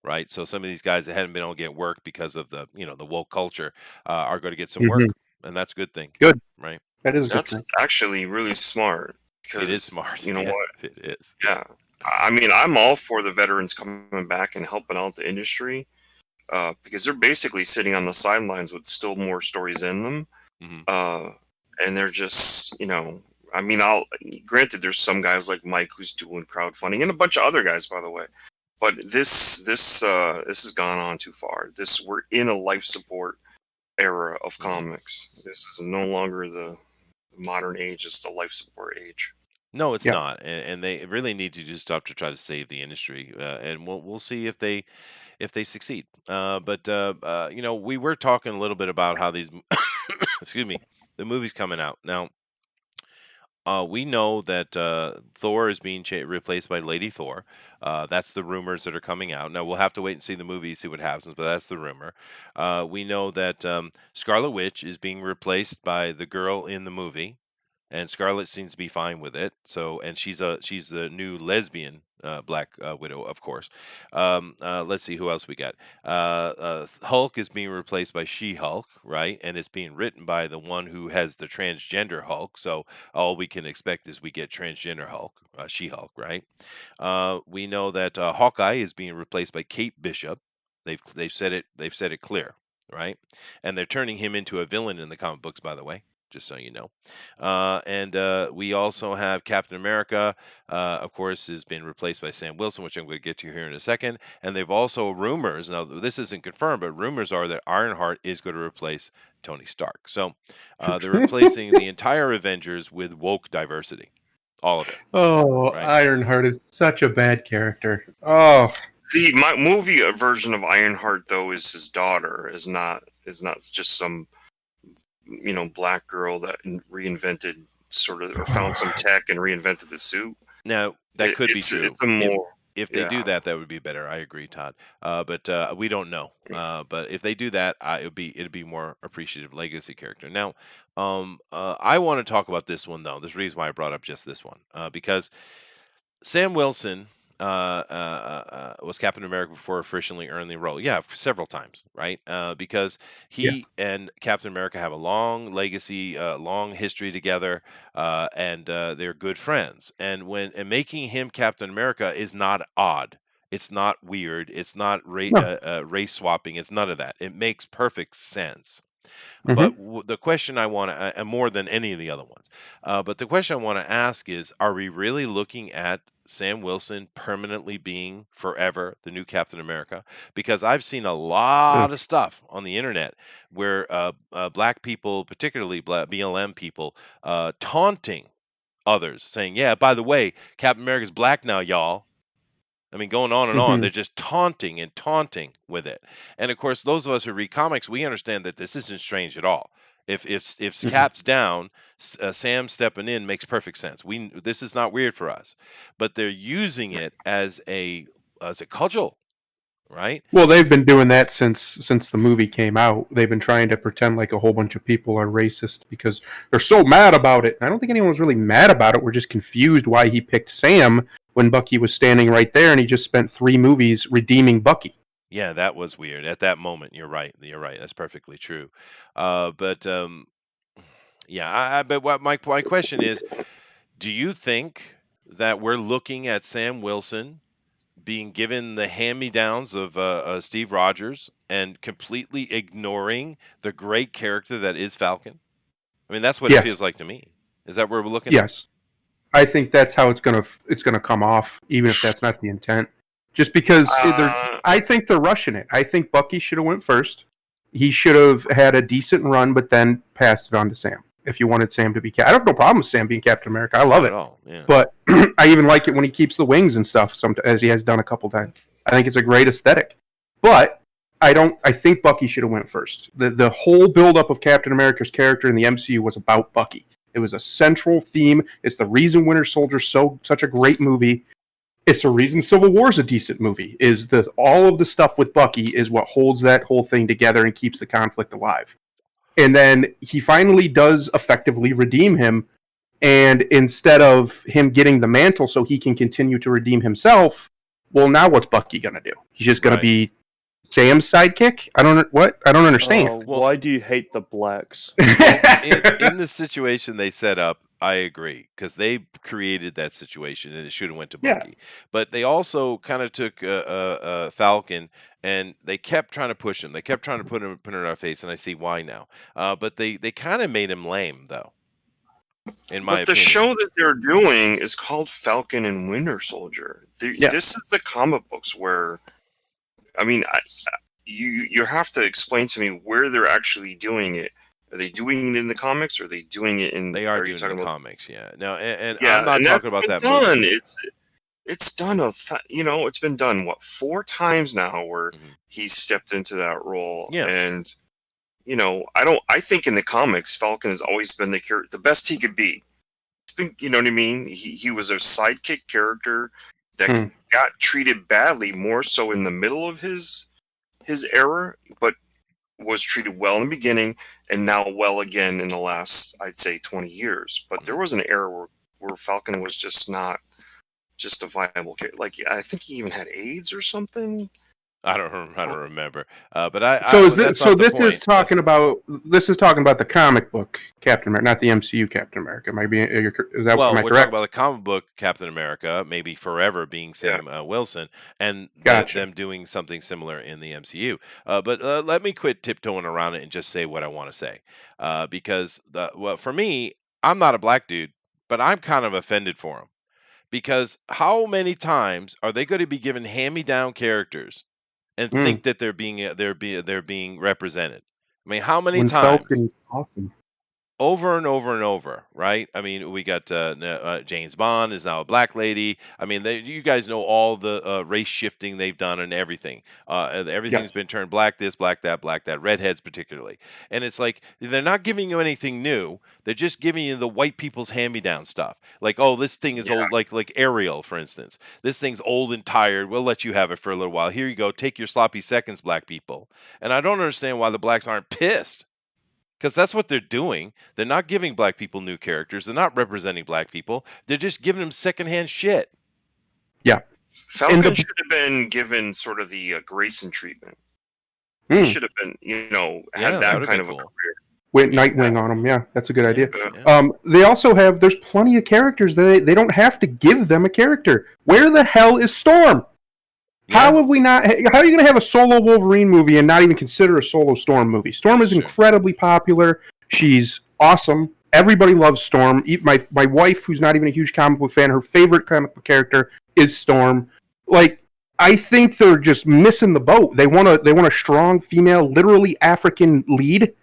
Right. So some of these guys that hadn't been able to get work because of the the woke culture are going to get some work, and that's a good thing. Good. Right. That is a good That's thing. actually really smart. It is Because smart. You know Yeah, what? it is. Yeah. I mean, I'm all for the veterans coming back and helping out the industry, because they're basically sitting on the sidelines with still more stories in them. Mhm. And they're just, I mean, granted, there's some guys like Mike who's doing crowdfunding and a bunch of other guys, by the way. But this has gone on too far. We're in a life support era of comics. This is no longer the modern age; it's the life support age. No, it's Yeah. not, and they really need to do stuff to try to save the industry, and we'll see if they succeed. But we were talking a little bit about how these excuse me, the movie's coming out now. We know that Thor is being replaced by Lady Thor. That's the rumors that are coming out. Now we'll have to wait and see the movie, see what happens, but that's the rumor. We know that Scarlet Witch is being replaced by the girl in the movie, and Scarlet seems to be fine with it. So, and she's the new lesbian Black Widow, of course. Let's see who else we got. Hulk is being replaced by She-Hulk, right? And it's being written by the one who has the transgender Hulk. So all we can expect is we get transgender Hulk, She-Hulk, right? We know that Hawkeye is being replaced by Kate Bishop. They've said it clear, right? And they're turning him into a villain in the comic books, by the way, just so you know. And we also have Captain America, of course, has been replaced by Sam Wilson, which I'm going to get to here in a second. And they've also rumors, now this isn't confirmed, but rumors are that Ironheart is going to replace Tony Stark. So they're replacing the entire Avengers with woke diversity. All of it. Oh, Right. Ironheart is such a bad character. Oh, My movie version of Ironheart, though, is his daughter. Is not just some black girl that reinvented or found some tech and reinvented the suit. Now, that could be true. It's a more If they do yeah. that, that would be better. I agree, Todd. But we don't know. But if they do that, it'd be more appreciative legacy character. Now, I want to talk about this one though. There's a reason why I brought up just this one, because Sam Wilson was Captain America before officially earned the role. Yeah, several times, right? Because he and Captain America have a long legacy, long history together, and they're good friends. And making him Captain America is not odd. It's not weird. It's not race swapping. It's none of that. It makes perfect sense. But the question I want to, more than any of the other ones, but the question I want to ask is, are we really looking at Sam Wilson permanently being forever the new Captain America? Because I've seen a lot of stuff on the internet where black people, particularly BLM people, taunting others, saying, yeah, by the way, Captain America's black now, y'all. I mean, going on and on. They're just taunting and taunting with it. And of course, those of us who read comics, we understand that this isn't strange at all. If Cap's down, Sam stepping in makes perfect sense. This is not weird for us, but they're using it as a cudgel, right? Well, they've been doing that since the movie came out. They've been trying to pretend like a whole bunch of people are racist because they're so mad about it. And I don't think anyone was really mad about it. We're just confused why he picked Sam when Bucky was standing right there, and he just spent 3 movies redeeming Bucky. Yeah, that was weird. At that moment, you're right. That's perfectly true. But what my question is, do you think that we're looking at Sam Wilson being given the hand-me-downs of Steve Rogers and completely ignoring the great character that is Falcon? I mean, that's what it feels like to me. Is that where we're looking at? Yes, I think that's how it's gonna come off, even if that's not the intent. Just because I think they're rushing it. I think Bucky should have went first. He should have had a decent run, but then passed it on to Sam. If you wanted Sam to be, I don't have no problem with Sam being Captain America. I love Not it. at all. Yeah. But I even like it when he keeps the wings and stuff, as he has done a couple times. I think it's a great aesthetic. But I think Bucky should have went first. The whole buildup of Captain America's character in the MCU was about Bucky. It was a central theme. It's the reason Winter Soldier's such a great movie. It's the reason Civil War's a decent movie. All of the stuff with Bucky is what holds that whole thing together and keeps the conflict alive. And then he finally does effectively redeem him. And instead of him getting the mantle so he can continue to redeem himself, well, now what's Bucky gonna do? He's just gonna be Sam's sidekick? I don't understand. Why do you hate the blacks? in the situation they set up, I agree, because they created that situation and it should have went to Bucky. But they also kind of took Falcon and they kept trying to push him. They kept trying to put him in our face, and I see why now. But they kind of made him lame, though. In my opinion. The show that they're doing is called Falcon and Winter Soldier. This is the comic books where, I mean, you have to explain to me where they're actually doing it. Are they doing it in the comics, or are they doing it in? They are doing it in the comics, yeah. No, and I'm not talking about that. Done. It's done. It's been done 4 times now where he's stepped into that role. Yeah. And I think in the comics, Falcon has always been the best he could be. It's been, you know what I mean? He was a sidekick character that got treated badly, more so in the middle of his era, but was treated well in the beginning, and now well again in the last, I'd say, 20 years. But there was an era where Falcon was just not just a viable character. Like, I think he even had AIDS or something. I don't remember. But this is talking about the comic book Captain America, not the MCU Captain America. Am I we're correct? talking about the comic book Captain America, maybe forever being Sam Wilson, and them doing something similar in the MCU. But let me quit tiptoeing around it and just say what I want to say. Because for me, I'm not a black dude, but I'm kind of offended for him. Because how many times are they going to be given hand-me-down characters and think that they're being represented? I mean, how many times? Falcon's awesome. Over and over and over, right? I mean, we got James Bond is now a black lady. I mean, you guys know all the race shifting they've done and everything. Everything's been turned black this, black that, redheads particularly. And it's like they're not giving you anything new. They're just giving you the white people's hand-me-down stuff. Like, oh, this thing is old, like Ariel, for instance. This thing's old and tired. We'll let you have it for a little while. Here you go. Take your sloppy seconds, black people. And I don't understand why the blacks aren't pissed. Because that's what they're doing. They're not giving black people new characters. They're not representing black people. They're just giving them secondhand shit. Yeah. Falcon should have been given sort of the Grayson treatment. He should have been, had that kind of a career. With Nightwing on him, yeah, that's a good idea. They also there's plenty of characters that they don't have to give them a character. Where the hell is Storm? How are you going to have a solo Wolverine movie and not even consider a solo Storm movie? Storm is incredibly popular. She's awesome. Everybody loves Storm. My wife, who's not even a huge comic book fan, her favorite comic book character is Storm. Like, I think they're just missing the boat. They want a strong female, literally African lead.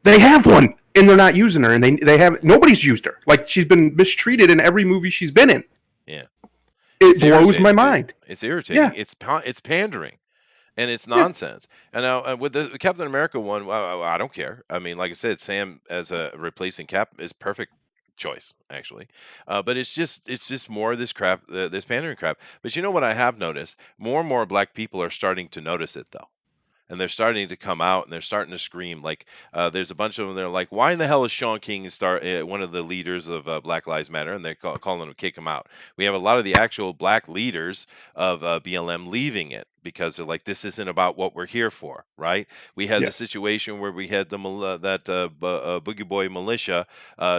They have one, and they're not using her. And nobody's used her. Like, she's been mistreated in every movie she's been in. Yeah. It blows my mind. It's irritating. Yeah. It's pandering, and it's nonsense. And now with the Captain America one, I don't care. I mean, like I said, Sam as a replacing Cap is perfect choice, actually. But it's just more of this crap, this pandering crap. But you know what I have noticed? More and more black people are starting to notice it, though. And they're starting to come out and they're starting to scream. Like, there's a bunch of them. They're like, why in the hell is Sean King one of the leaders of Black Lives Matter? And they're calling him, kick him out. We have a lot of the actual black leaders of BLM leaving it because they're like, this isn't about what we're here for, right? We had the situation where we had Boogie Boy militia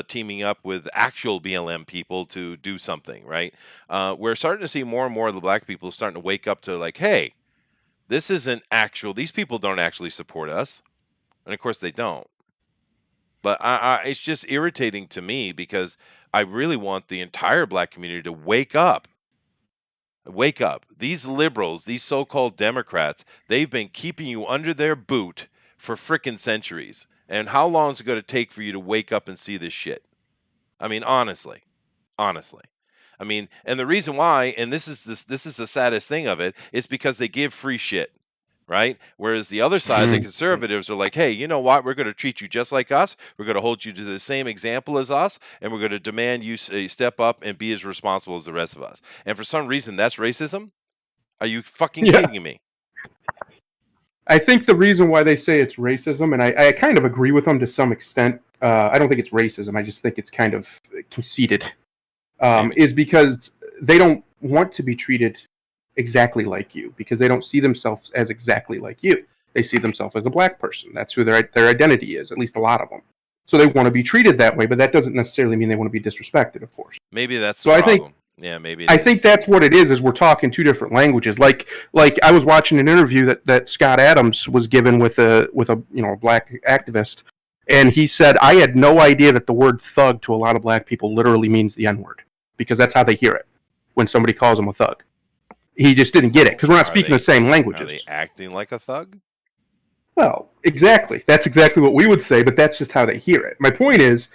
teaming up with actual BLM people to do something, right? We're starting to see more and more of the black people starting to wake up to like, hey, these people don't actually support us. And of course they don't. But it's just irritating to me because I really want the entire black community to wake up. Wake up. These liberals, these so-called Democrats, they've been keeping you under their boot for frickin' centuries. And how long is it going to take for you to wake up and see this shit? I mean, honestly. Honestly. I mean, and the reason why, and this is the saddest thing of it, is because they give free shit, right? Whereas the other side, the conservatives, are like, hey, you know what? We're going to treat you just like us. We're going to hold you to the same example as us, and we're going to demand you step up and be as responsible as the rest of us. And for some reason, that's racism. Are you fucking Yeah. kidding me? I think the reason why they say it's racism, and I kind of agree with them to some extent, I don't think it's racism. I just think it's kind of conceited, is because they don't want to be treated exactly like you, because they don't see themselves as exactly like you. They see themselves as a black person. That's who their identity is, at least a lot of them. So they want to be treated that way, but that doesn't necessarily mean they want to be disrespected, of course. Maybe that's So the I think- problem. Yeah, maybe. it I is. think that's what it is we're talking two different languages. Like I was watching an interview that Scott Adams was given with a black activist, and he said, I had no idea that the word thug to a lot of black people literally means the N-word, because that's how they hear it when somebody calls them a thug. He just didn't get it, because we're not Are speaking they- the same Are languages. they acting like a thug? Well, exactly. That's exactly what we would say, but that's just how they hear it. My point is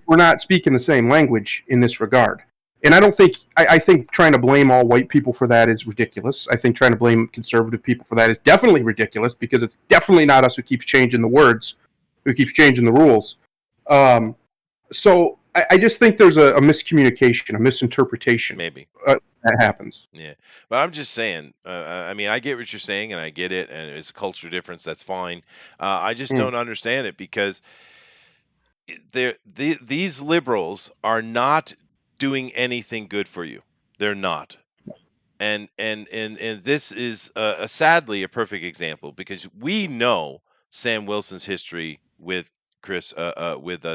we're not speaking the same language in this regard. And I don't think, I think trying to blame all white people for that is ridiculous. I think trying to blame conservative people for that is definitely ridiculous, because it's definitely not us who keeps changing the words, who keeps changing the rules. So I just think there's a miscommunication, a misinterpretation Maybe. that happens. Yeah, but I'm just saying. I mean, I get what you're saying, and I get it, and it's a culture difference. That's fine. I just Mm. don't understand it, because these liberals are not doing anything good for you. They're not. And this is sadly a perfect example, because we know Sam Wilson's history with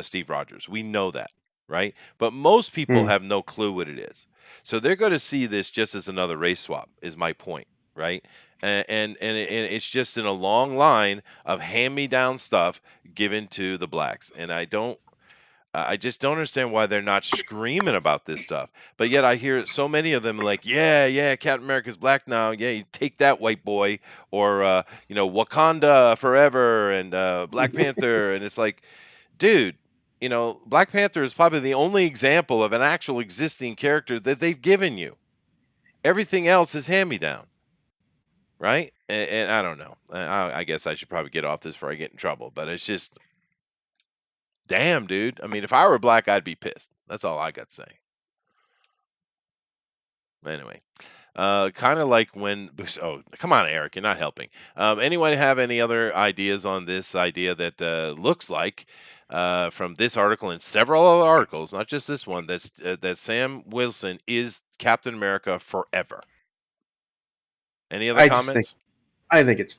Steve Rogers. We know that, right? But most people Mm. have no clue what it is. So they're going to see this just as another race swap, is my point, right? And it's just in a long line of hand-me-down stuff given to the blacks. And I just don't understand why they're not screaming about this stuff. But yet I hear so many of them like, yeah, Captain America's black now. Yeah, you take that, white boy. Or, Wakanda forever, and Black Panther. And it's like, dude, Black Panther is probably the only example of an actual existing character that they've given you. Everything else is hand-me-down, right? And I don't know. I guess I should probably get off this before I get in trouble. But it's just, damn, dude. I mean, if I were black, I'd be pissed. That's all I got to say. Anyway, kind of like when. Oh, come on, Eric, you're not helping. Anyone have any other ideas on this idea that looks like from this article and several other articles, not just this one, that Sam Wilson is Captain America forever? Any other I just comments?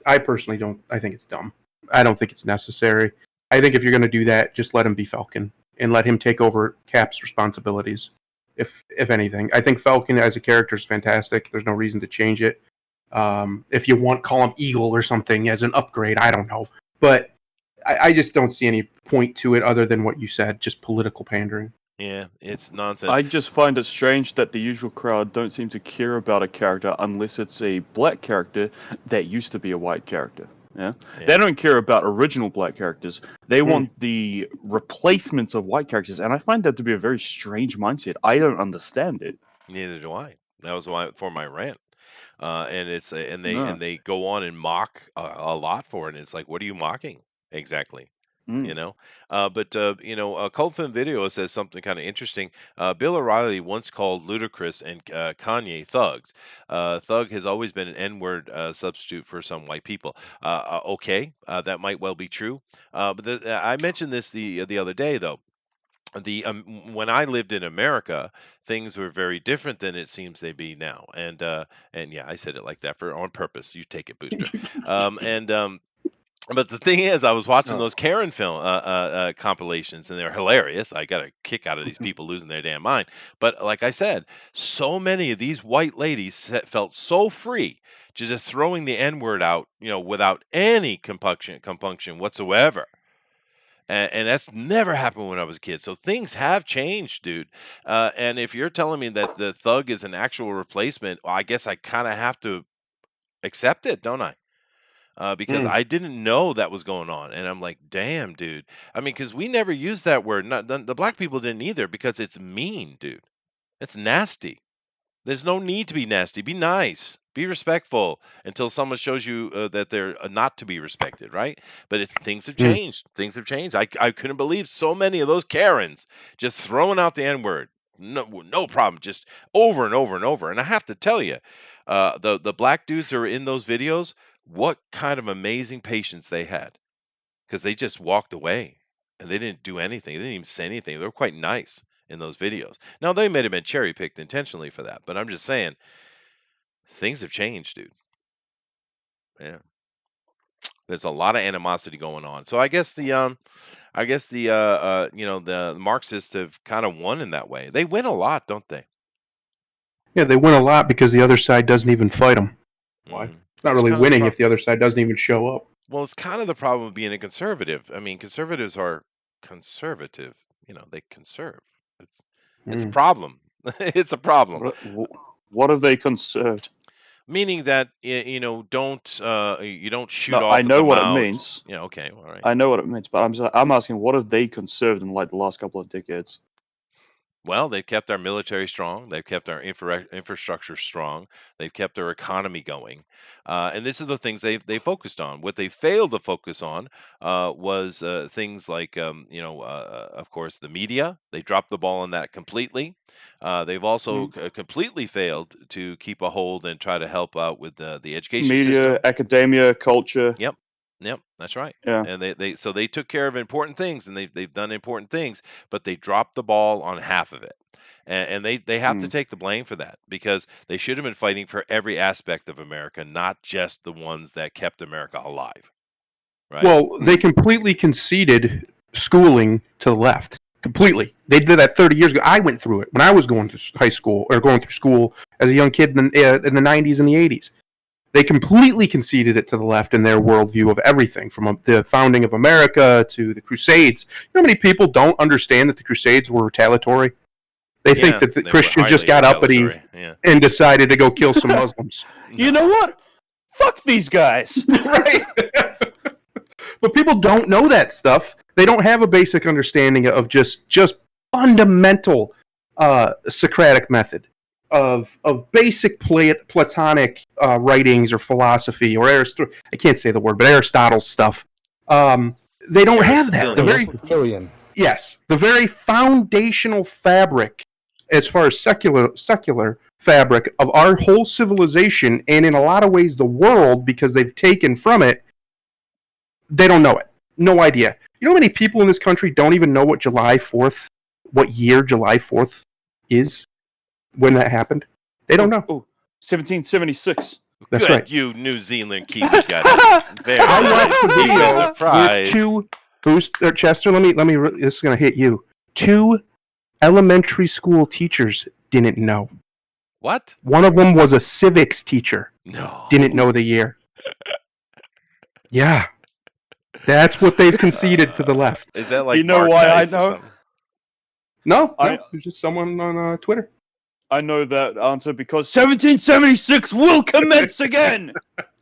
I personally don't. I think it's dumb. I don't think it's necessary. I think if you're going to do that, just let him be Falcon and let him take over Cap's responsibilities. If anything, I think Falcon as a character is fantastic. There's no reason to change it. If you want, call him Eagle or something as an upgrade. I don't know, but I just don't see any point to it other than what you said, just political pandering. Yeah, it's nonsense. I just find it strange that the usual crowd don't seem to care about a character unless it's a black character that used to be a white character. Yeah? Yeah. They don't care about original black characters. They want the replacements of white characters, and I find that to be a very strange mindset. I don't understand it. Neither do I. That was why for my rant. And it's and No. they go on and mock a lot for it. And it's like, what are you mocking exactly? Mm. Cult Film Video says something kind of interesting. Bill O'Reilly once called Ludacris and Kanye thugs. Thug has always been an N-word substitute for some white people. Okay, that might well be true. But I mentioned this the other day, though. When I lived in America, things were very different than it seems they be now. And yeah, I said it like that on purpose. You take it, Booster. But the thing is, I was watching those Karen film compilations, and they're hilarious. I got a kick out of these people losing their damn mind. But like I said, so many of these white ladies felt so free just throwing the N-word out, without any compunction whatsoever. and that's never happened when I was a kid. So things have changed, dude. And if you're telling me that the thug is an actual replacement, well, I guess I kind of have to accept it, don't I? Because Mm. I didn't know that was going on, and I'm like, damn, dude. I mean, because we never used that word. Not the black people didn't either, because it's mean, dude. It's nasty. There's no need to be nasty. Be nice. Be respectful until someone shows you that they're not to be respected, right? But things have Mm. changed. Things have changed. I couldn't believe so many of those Karens just throwing out the N word. No problem. Just over and over and over. And I have to tell you, the black dudes that are in those videos, what kind of amazing patience they had, because they just walked away and they didn't do anything. They didn't even say anything. They were quite nice in those videos. Now they may have been cherry picked intentionally for that, but I'm just saying things have changed, dude. Yeah, there's a lot of animosity going on. So I guess the the Marxists have kind of won in that way. They win a lot, don't they? Yeah, they win a lot because the other side doesn't even fight them. Why? Mhm. It's not It's really kind of the winning problem. if the other side doesn't even show up. Well, it's kind of the problem of being a conservative. I mean, conservatives are conservative. They conserve. It's a Mm. problem. It's a problem. What have they conserved? Meaning that don't you don't shoot No, off I at know the what it mouth. means. Yeah, okay, all right. I know what it means, but I'm asking, what have they conserved in like the last couple of decades? Well, they've kept our military strong. They've kept our infrastructure strong. They've kept our economy going. And this is the things they focused on. What they failed to focus on was things like, of course, the media. They dropped the ball on that completely. They've also completely failed to keep a hold and try to help out with the education Media, system. academia, culture. Yep. Yep, that's right. Yeah. And they took care of important things, and they've done important things, but they dropped the ball on half of it. And they have to Mm. take the blame for that, because they should have been fighting for every aspect of America, not just the ones that kept America alive. Right? Well, they completely conceded schooling to the left. Completely. They did that 30 years ago. I went through it when I was going to high school, or going through school as a young kid in the 90s and the 80s. They completely conceded it to the left in their worldview of everything, from the founding of America to the Crusades. You know how many people don't understand that the Crusades were retaliatory? They think that the they were Christians just highly got uppity retaliatory. Yeah. and decided to go kill some Muslims. You know what? Fuck these guys. Right. But people don't know that stuff. They don't have a basic understanding of just fundamental Socratic method of basic Platonic writings or philosophy, or I can't say the word, but Aristotle's stuff. They don't have that. The very Aristotelian. Yes, the very foundational fabric, as far as secular fabric of our whole civilization, and in a lot of ways the world, because they've taken from it, they don't know it. No idea. You know how many people in this country don't even know what July 4th, what year July 4th is, when that happened? They don't know. Oh, 1776. That's Good, right. you New Zealand Kiwi got it. Very I nice. watched the Keep it video surprised. with two, Chester, let me, this is going to hit you. 2 elementary school teachers didn't know. What? One of them was a civics teacher, No. didn't know the year. Yeah. That's what they've conceded to the left. Is that like You know Mark why I Dice or know? something? No, I- it was just someone on Twitter. I know that answer because 1776 will commence again.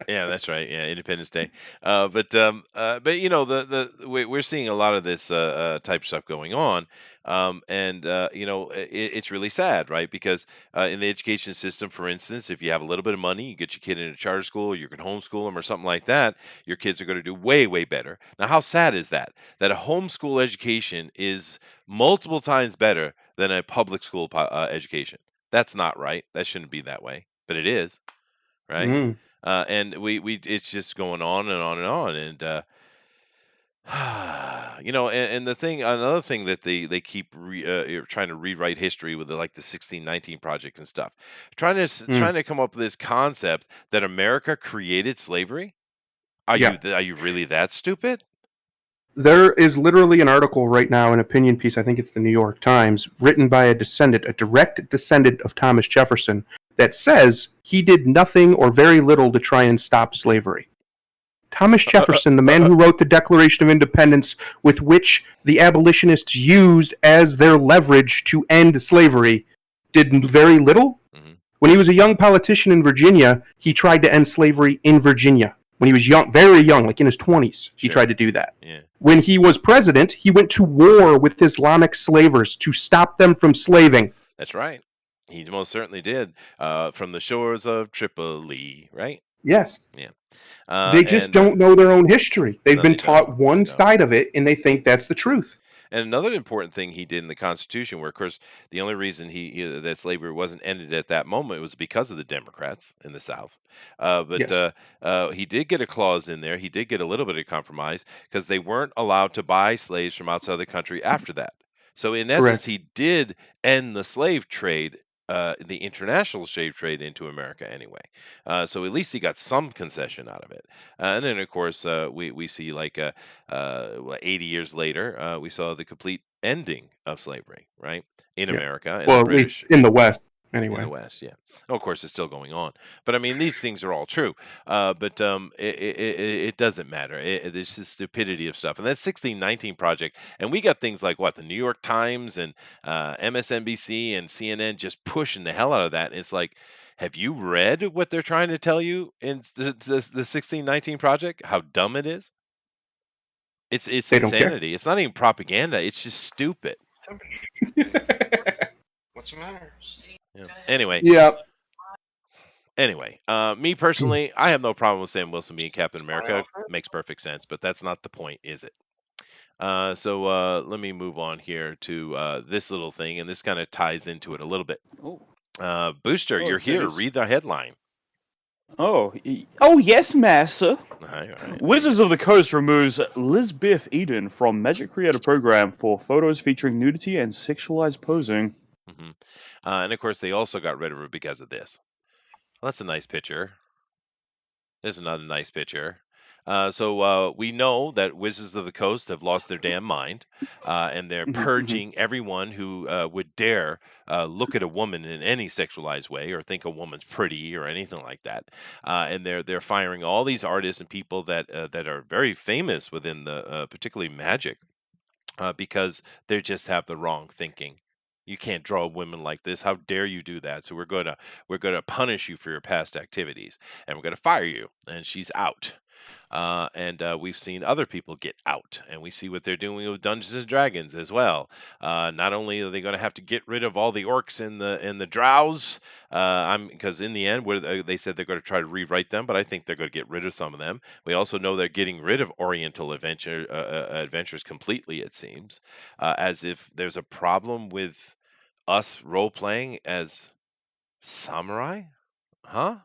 Yeah, that's right. Yeah, Independence Day. But you know, we're seeing a lot of this type of stuff going on, and you know, it's really sad, right? Because in the education system, for instance, if you have a little bit of money, you get your kid in a charter school, or you can homeschool them or something like that, your kids are going to do way, way better. Now, how sad is that? That a homeschool education is multiple times better than a public school education. That's not right. That shouldn't be that way, but it is, right? Mm. And it's just going on and on and on, and you know, and another thing that they keep trying to rewrite history with like the 1619 project and stuff, trying to come up with this concept that America created slavery. Are you really that stupid? There is literally an article right now, an opinion piece, I think it's the New York Times, written by a direct descendant of Thomas Jefferson, that says he did nothing or very little to try and stop slavery. Thomas Jefferson, the man who wrote the Declaration of Independence, with which the abolitionists used as their leverage to end slavery, did very little. Mhm. When he was a young politician in Virginia, he tried to end slavery in Virginia. When he was young, very young, like in his 20s, he Sure. tried to do that. Yeah. When he was president, he went to war with Islamic slavers to stop them from slaving. That's right. He most certainly did. From the shores of Tripoli, right? Yes. Uh, They just and, don't know their own history. They've No, been they taught don't. one They don't. side of it, and they think that's the truth. And another important thing he did in the Constitution, where of course the only reason that slavery wasn't ended at that moment was because of the Democrats in the South. But Yes. he did get a clause in there. He did get a little bit of compromise because they weren't allowed to buy slaves from outside the country after that. So in essence, Correct. he did end the slave trade. The international slave trade into America anyway. So at least he got some concession out of it. And then, of course, we see like 80 years later, we saw the complete ending of slavery, right? In Yeah. America and Well, the at least British. in the West, In anyway. the West, yeah. Oh, of course, it's still going on. But I mean, these things are all true. But it doesn't matter. There's this stupidity of stuff. And that 1619 project, and we got things like what the New York Times and MSNBC and CNN just pushing the hell out of that. And it's like, have you read what they're trying to tell you in the 1619 project? How dumb it is? It's They don't care. insanity. It's not even propaganda. It's just stupid. What's the matter? Yeah. Anyway, Yeah. Me personally, I have no problem with Sam Wilson being Captain America. Makes perfect sense, but that's not the point, is it? So let me move on here to this little thing, and this kind of ties into it a little bit. Oh, Booster, Oh, you're here. goodness. Read the headline. oh yes, master. All right. Wizards of the Coast removes Lisbeth Eden from Magic Creator Program for photos featuring nudity and sexualized posing. hmm and of course, they also got rid of her because of this. Well, that's a nice picture. There's another nice picture. So we know that Wizards of the Coast have lost their damn mind, and they're Mhm, mhm. purging everyone who would dare look at a woman in any sexualized way or think a woman's pretty or anything like that. And they're firing all these artists and people that are very famous within the particularly magic because they just have the wrong thinking. You can't draw women like this. How dare you do that? So we're gonna punish you for your past activities, and we're gonna fire you. And she's out. And we've seen other people get out, and we see what they're doing with Dungeons and Dragons as well. Not only are they going to have to get rid of all the orcs and the drows, because in the end, they said they're going to try to rewrite them, but I think they're going to get rid of some of them. We also know they're getting rid of Oriental adventures completely. It seems as if there's a problem with us role playing as samurai, huh?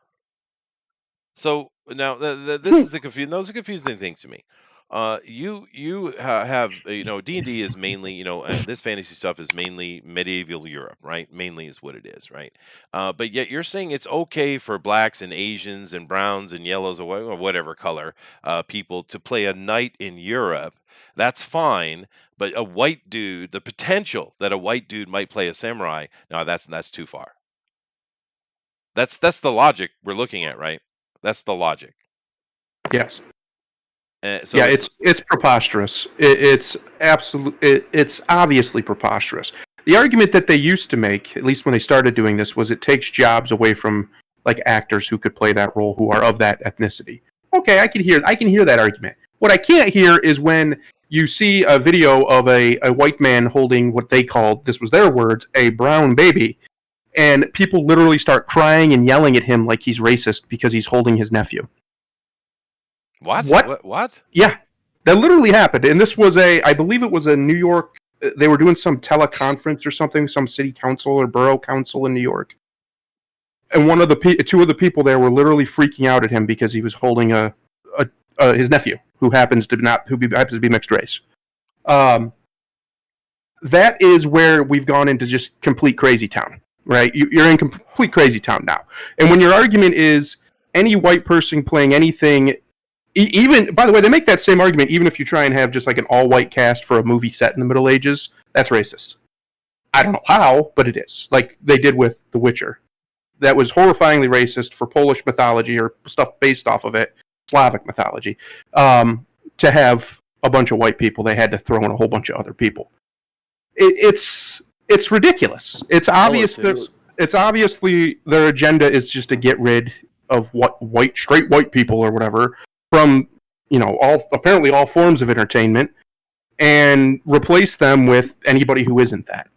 So now this is a confusing. Those are confusing things to me. You have D&D is mainly this fantasy stuff is mainly medieval Europe, right? Mainly is what it is, right? But yet you're saying it's okay for blacks and Asians and browns and yellows or whatever color people to play a knight in Europe. That's fine, but a white dude, the potential that a white dude might play a samurai, no, that's too far. That's the logic we're looking at, right? That's the logic. Yes. So Yeah, it's preposterous. It's obviously preposterous. The argument that they used to make, at least when they started doing this, was it takes jobs away from like actors who could play that role who are of that ethnicity. Okay, I can hear that argument. What I can't hear is when you see a video of a white man holding what they called, this was their words, a brown baby, and people literally start crying and yelling at him like he's racist because he's holding his nephew. what? What? What? Yeah, that literally happened. And this was I believe it was a New York, they were doing some teleconference or something, some city council or borough council in New York. And two of the people there were literally freaking out at him because he was holding his nephew who happens to be mixed race. That is where we've gone into just complete crazy town, right? You're in complete crazy town now. And when your argument is any white person playing anything, even, by the way, they make that same argument even if you try and have just like an all-white cast for a movie set in the Middle Ages, that's racist. I don't know how, but it is. Like they did with The Witcher. That was horrifyingly racist for Polish mythology or stuff based off of it. Slavic mythology, to have a bunch of white people, they had to throw in a whole bunch of other people. It's ridiculous. It's obvious that Politics. it's obviously their agenda is just to get rid of straight white people or whatever from all forms of entertainment and replace them with anybody who isn't that.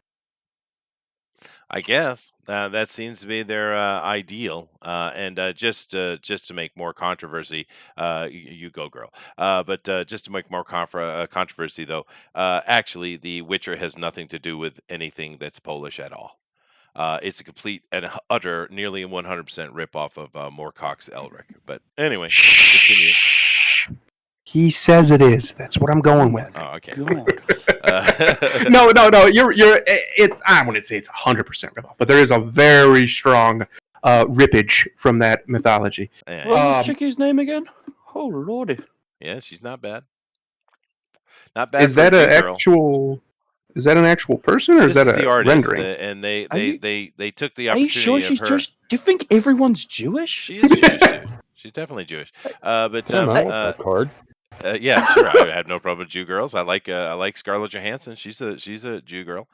I guess that seems to be their ideal, and just to make more controversy, you go girl. But just to make more controversy, though, actually, The Witcher has nothing to do with anything that's Polish at all. It's a complete and utter, nearly 100% ripoff of Moorcock's Elric. But anyway, continue. He says it is. That's what I'm going with. Oh, okay. God. No. You're. It's. I wouldn't say it's 100% ripoff, but there is a very strong rippage from that mythology. Yeah, What was Chicky's name again? Oh lordy. yeah, she's not bad. Not bad Is for a that an Jew girl. actual? Is that an actual person, or is This that is the a artist, rendering? and they Are you- took the Are you opportunity sure she's of her. Jewish? Do you think everyone's Jewish? She is Jewish, dude. She's definitely Jewish. But Time out with that card. yeah, sure. I have no problem with Jew girls. I like Scarlett Johansson. She's a Jew girl.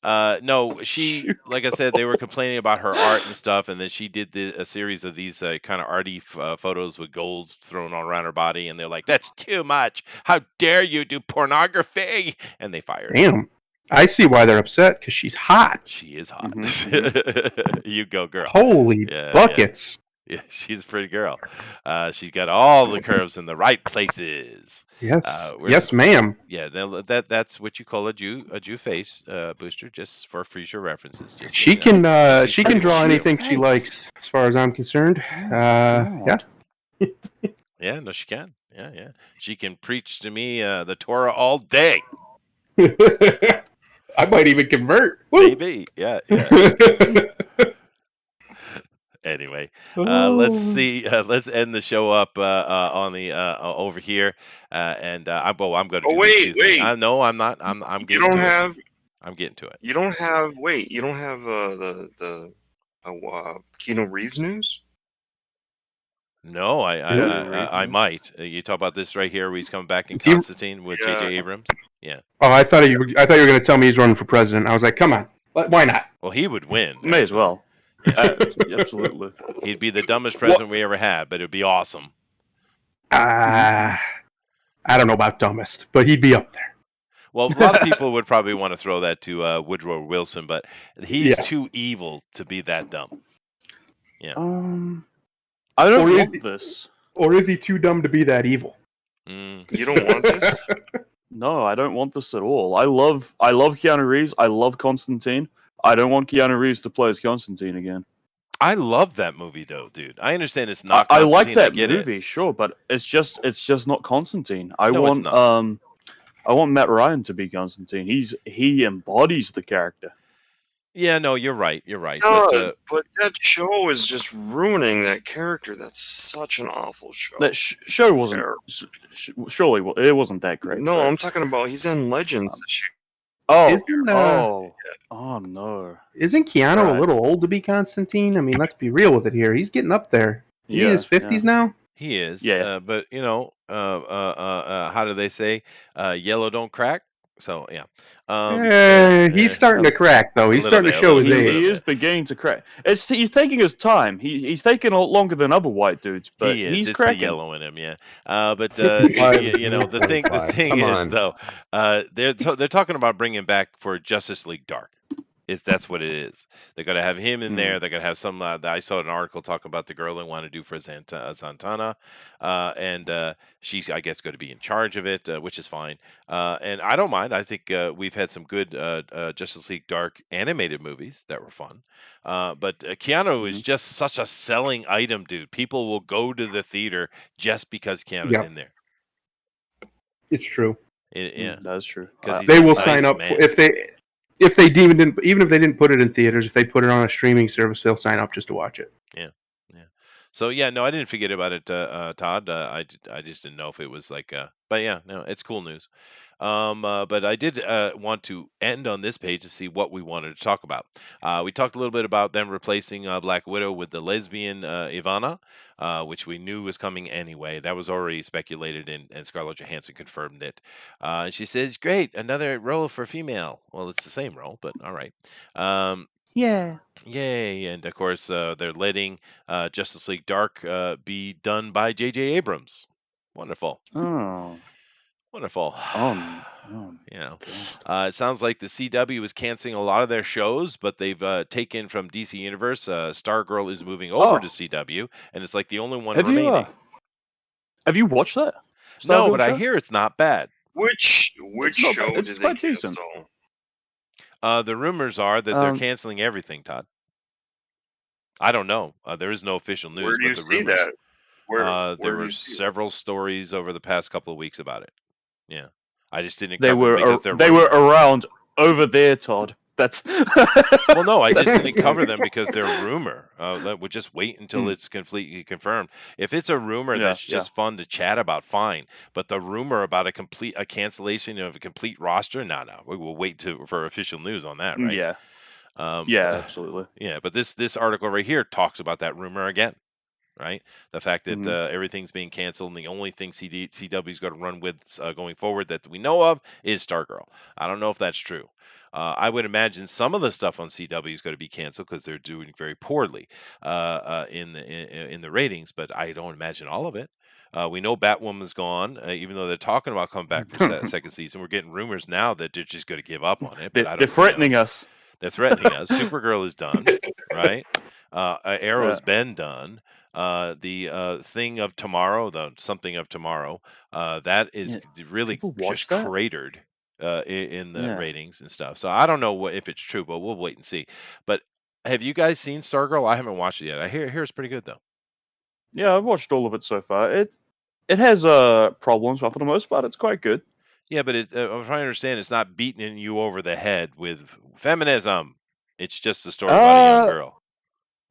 No, she, like I said, they were complaining about her art and stuff, and then she did a series of these kind of arty photos with golds thrown all around her body, and they're like, "That's too much. How dare you do pornography?" And they fired her. Damn. I see why they're upset, because she's hot. She is hot. Mhm, You go, girl. Holy Yeah, buckets. Yeah, she's a pretty girl. She's got all the curves in the right places. Yes. Where's- Yes, ma'am. Yeah, that's what you call a Jew face, Booster, just for future references. Just so She you know. can draw anything she likes, as far as I'm concerned. Yeah. Yeah, no, she can. Yeah. She can preach to me the Torah all day. I might even convert. Woo! Maybe. Yeah. Anyway, let's see. Let's end the show up on the over here, and I'm going to. Oh, wait. No, I'm not. I'm You getting don't to it. have. I'm getting to it. You don't have. Wait. You don't have the Keanu Reeves news. No, I might. You talk about this right here, where he's coming back in If you- Constantine with Yeah. J.J. Abrams. Oh, I thought you were going to tell me he's running for president. I was like, come on, why not? Well, he would win. May as well. Absolutely. He'd be the dumbest president we ever had, but it'd be awesome. I don't know about dumbest, but he'd be up there. Well, a lot of people would probably want to throw that to Woodrow Wilson, but he's Yeah. too evil to be that dumb. I don't Or want is- this. Or is he too dumb to be that evil? Mm. You don't want this. No, I don't want this at all. I love Keanu Reeves. I love Constantine. I don't want Keanu Reeves to play as Constantine again. I love that movie, though, dude. I understand it's not. I like Constantine, that get it. movie, sure, but it's just not Constantine. I No, it's want I want Matt Ryan to be Constantine. He embodies the character. Yeah, no, you're right. You're right. It But, does, but that show is just ruining that character. That's such an awful show. That show wasn't Terrible. surely it wasn't that great. No, but- I'm talking about he's in Legends this year. Oh, Isn't no. Isn't Keanu Right. a little old to be Constantine? I mean, let's be real with it here. He's getting up there. He's in his 50s now. he is. Yeah. But how do they say? Yellow don't crack. So yeah. He's starting to crack, though. He's little starting to bit, show a his little He, bit. age. he is beginning to crack. He's taking his time. He's taking a lot longer than other white dudes, but He is. he's It's cracking. the yellow in him, yeah. But 55 the thing Come is on. though, they're talking about bringing back for Justice League Dark. That's what it is. They're gonna have him in there. They're gonna have some. I saw an article talking about the girl they want to do for Santana, and she's, I guess, going to be in charge of it, which is fine. And I don't mind. I think we've had some good Justice League Dark animated movies that were fun. But Keanu is just such a selling item, dude. People will go to the theater just because Keanu's Yeah. in there. It's true. Yeah, That's true. 'Cause he's They a will nice sign up man. if they even if they didn't put it in theaters. If they put it on a streaming service, they'll sign up just to watch it. So yeah, no, I didn't forget about it, Todd. I just didn't know if it was like, but yeah, no, it's cool news. But I did want to end on this page to see what we wanted to talk about. We talked a little bit about them replacing Black Widow with the lesbian Ivana, which we knew was coming anyway. That was already speculated, and Scarlett Johansson confirmed it. And she says, "Great, another role for female." Well, it's the same role, but all right. Um, Yeah. Yay! And of course, they're letting Justice League Dark be done by J.J. Abrams. Wonderful, Oh. wonderful. Oh. Yeah. God. It sounds like the CW is canceling a lot of their shows, but they've taken from DC Universe. Stargirl is moving over to Oh. CW, and it's like the only one Have you remaining. have you watched that? No, Stargirl but I show? hear it's not bad. Which It's not show bad. It's did they quite decent. cancel? The rumors are that they're Um, canceling everything, Todd. I don't know. There is no official news, Where do but you the see rumors. that? Where There do were you see it? several stories over the past couple of weeks about it. Yeah, I just didn't they cover were them because they're they were rumors. around over there, Todd. That's Well, no, I just didn't cover them because they're a rumor. We'll just wait until Hmm. it's completely confirmed. If it's a rumor Yeah, that's yeah. just fun to chat about, fine. But the rumor about a cancellation of a complete roster, no, we will wait for official news on that, right? Yeah, Um, yeah, absolutely. yeah. But this article right here talks about that rumor again, right? The fact that Mhm. everything's being canceled and the only thing CW's going to run with going forward that we know of is Stargirl. I don't know if that's true. I would imagine some of the stuff on CW is going to be canceled because they're doing very poorly in the ratings, but I don't imagine all of it. We know Batwoman's gone, even though they're talking about coming back for second season. We're getting rumors now that they're just going to give up on it, but I They're don't. threatening us. They're threatening us. Supergirl is done, right? Arrow's Yeah. been done. The thing of tomorrow, the something of tomorrow, that is Yeah. really People just watch that? cratered in the Yeah. ratings and stuff. So I don't know if it's true, but we'll wait and see. But have you guys seen Stargirl? I haven't watched it yet. I hear it's pretty good though. Yeah, I've watched all of it so far. It has problems, but for the most part, it's quite good. Yeah, but I'm trying to understand. It's not beating you over the head with feminism. It's just the story about a young girl.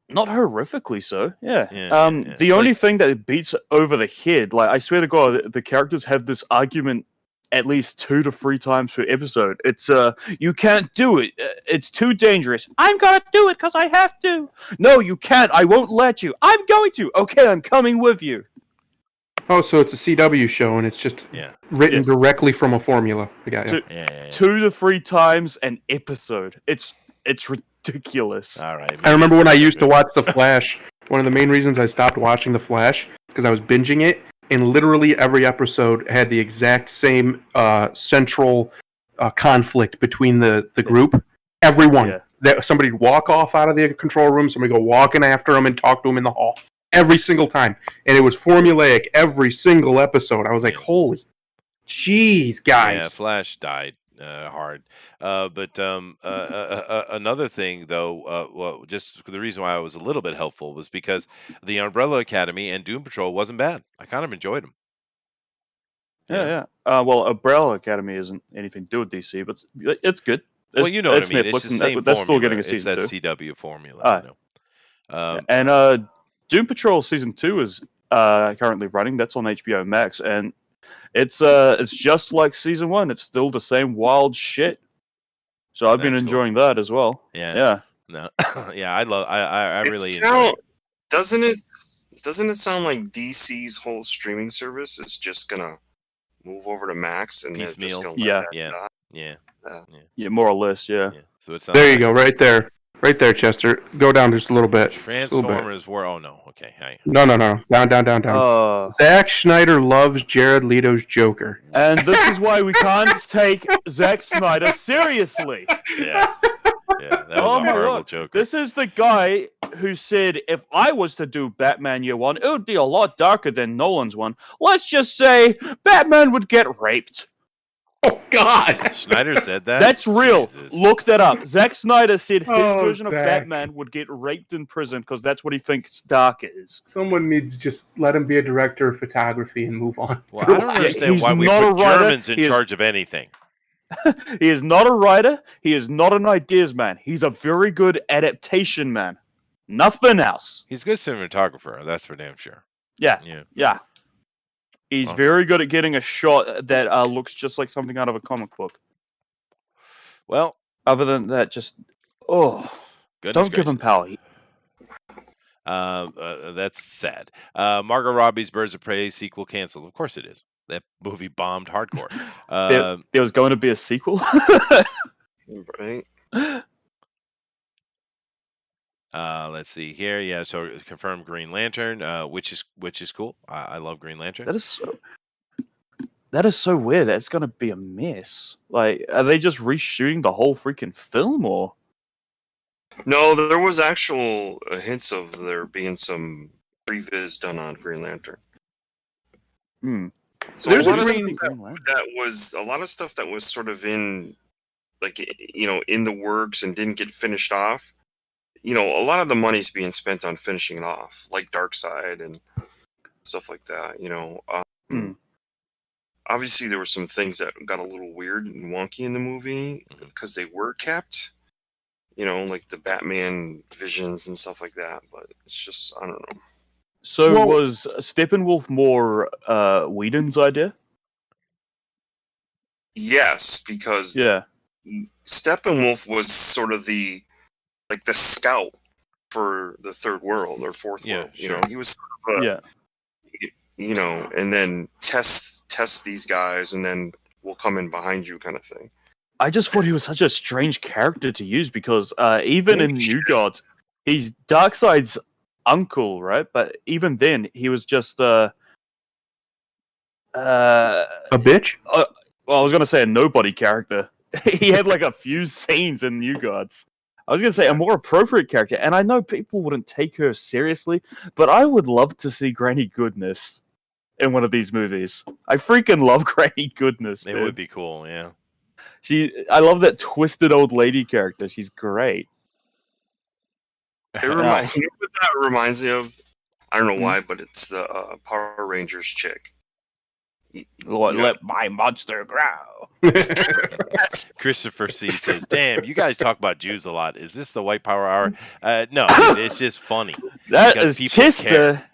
Not horrifically so. Yeah. Yeah. The It's only like- thing that beats over the head, like I swear to God, the characters have this argument at least 2 to 3 times per episode. It's you can't do it. It's too dangerous. I'm gonna do it because I have to. No, you can't. I won't let you. I'm going to. Okay, I'm coming with you. Oh, so it's a CW show, and it's just Yeah. written Yes. directly from a formula. I got you. Yeah. 2 to 3 times an episode. It's ridiculous. All right. I remember maybe when I it's used to good. watch The Flash. One of the main reasons I stopped watching The Flash because I was binging it, and literally every episode had the exact same central conflict between the group. Everyone. Yeah. That somebody'd walk off out of the control room, somebody go walking after him and talk to him in the hall. Every single time. And it was formulaic every single episode. I was like, holy jeez, guys. Yeah, Flash died hard. But another thing, though, well, just the reason why I was a little bit helpful was because the Umbrella Academy and Doom Patrol wasn't bad. I kind of enjoyed them. Yeah. Well, Umbrella Academy isn't anything to do with DC, but it's good. Well, you know what I It's mean. Netflix, It's the and same that's formula. still getting a It's season that 2. CW formula. Ah. You know? And Doom Patrol season 2 is currently running. That's on HBO Max, and it's just like season 1. It's still the same wild shit. So I've been That's cool. enjoying that as well. Yeah. Yeah. No. Yeah, I really enjoy sound, it. doesn't it sound like DC's whole streaming service is just gonna move over to Max and they're Piecemeal. just gonna Yeah. let that Yeah. die? Yeah. Yeah, more or less. Yeah. Yeah. So it's There you go, right there. Right there, Chester. Go down just a little bit. Just a little bit. Transformers were. Oh no. Okay. Hang on. No. Down. Zack Snyder loves Jared Leto's Joker. And this is why we can't take Zack Snyder seriously. Yeah. Yeah. That was Oh a my horrible God. Joker. This is the guy who said, if I was to do Batman Year One, it would be a lot darker than Nolan's one. Let's just say Batman would get raped. Oh, God. Schneider said that. That's real. Jesus. Look that up. Zack Snyder said his Oh, version of Zack. Batman would get raped in prison because that's what he thinks dark is. Someone needs to just let him be a director of photography and move on. Well, I don't understand he's why we not put a writer. Germans in He is- charge of anything. He is not a writer. He is not an ideas man. He's a very good adaptation man. Nothing else. He's a good cinematographer. That's for damn sure. Yeah, Yeah. yeah. He's Well. very good at getting a shot that looks just like something out of a comic book. Well, Other than that, just goodness don't give him gracious. power. That's sad. Margot Robbie's Birds of Prey sequel canceled. Of course it is. That movie bombed hardcore. There was going to be a sequel. Right? Let's see here. Yeah, so confirmed Green Lantern, which is cool. I love Green Lantern. That is so weird. That's going to be a mess. Like, are they just reshooting the whole freaking film, or? No, there was actual hints of there being some previs done on Green Lantern. So There's a a lot of Green- stuff that was a lot of stuff that was sort of in, like, in the works and didn't get finished off. A lot of the money's being spent on finishing it off, like Darkseid and stuff like that. Obviously, there were some things that got a little weird and wonky in the movie because they were kept. Like the Batman visions and stuff like that. But it's just, I don't know. So Well- was Steppenwolf more Whedon's idea? Yes, because Yeah. Steppenwolf was sort of the scout for the third world or fourth Yeah, world. sure. He was sort of Yeah. and then test these guys, and then we'll come in behind you, kind of thing. I just thought he was such a strange character to use because even in New Gods, he's Darkseid's uncle, right? But even then, he was just A bitch? well, I was gonna say a nobody character. He had like a few scenes in New Gods. I was gonna say a more appropriate character, and I know people wouldn't take her seriously, but I would love to see Granny Goodness in one of these movies. I freaking love Granny Goodness. It Dude. would be cool. Yeah. I love that twisted old lady character. She's great. You know what that reminds me of? I don't know why, but it's the Power Rangers chick. Let my monster grow. Christopher C says, "Damn, you guys talk about Jews a lot. Is this the White Power Hour?" No, it's just funny. That Because is people Chester. care.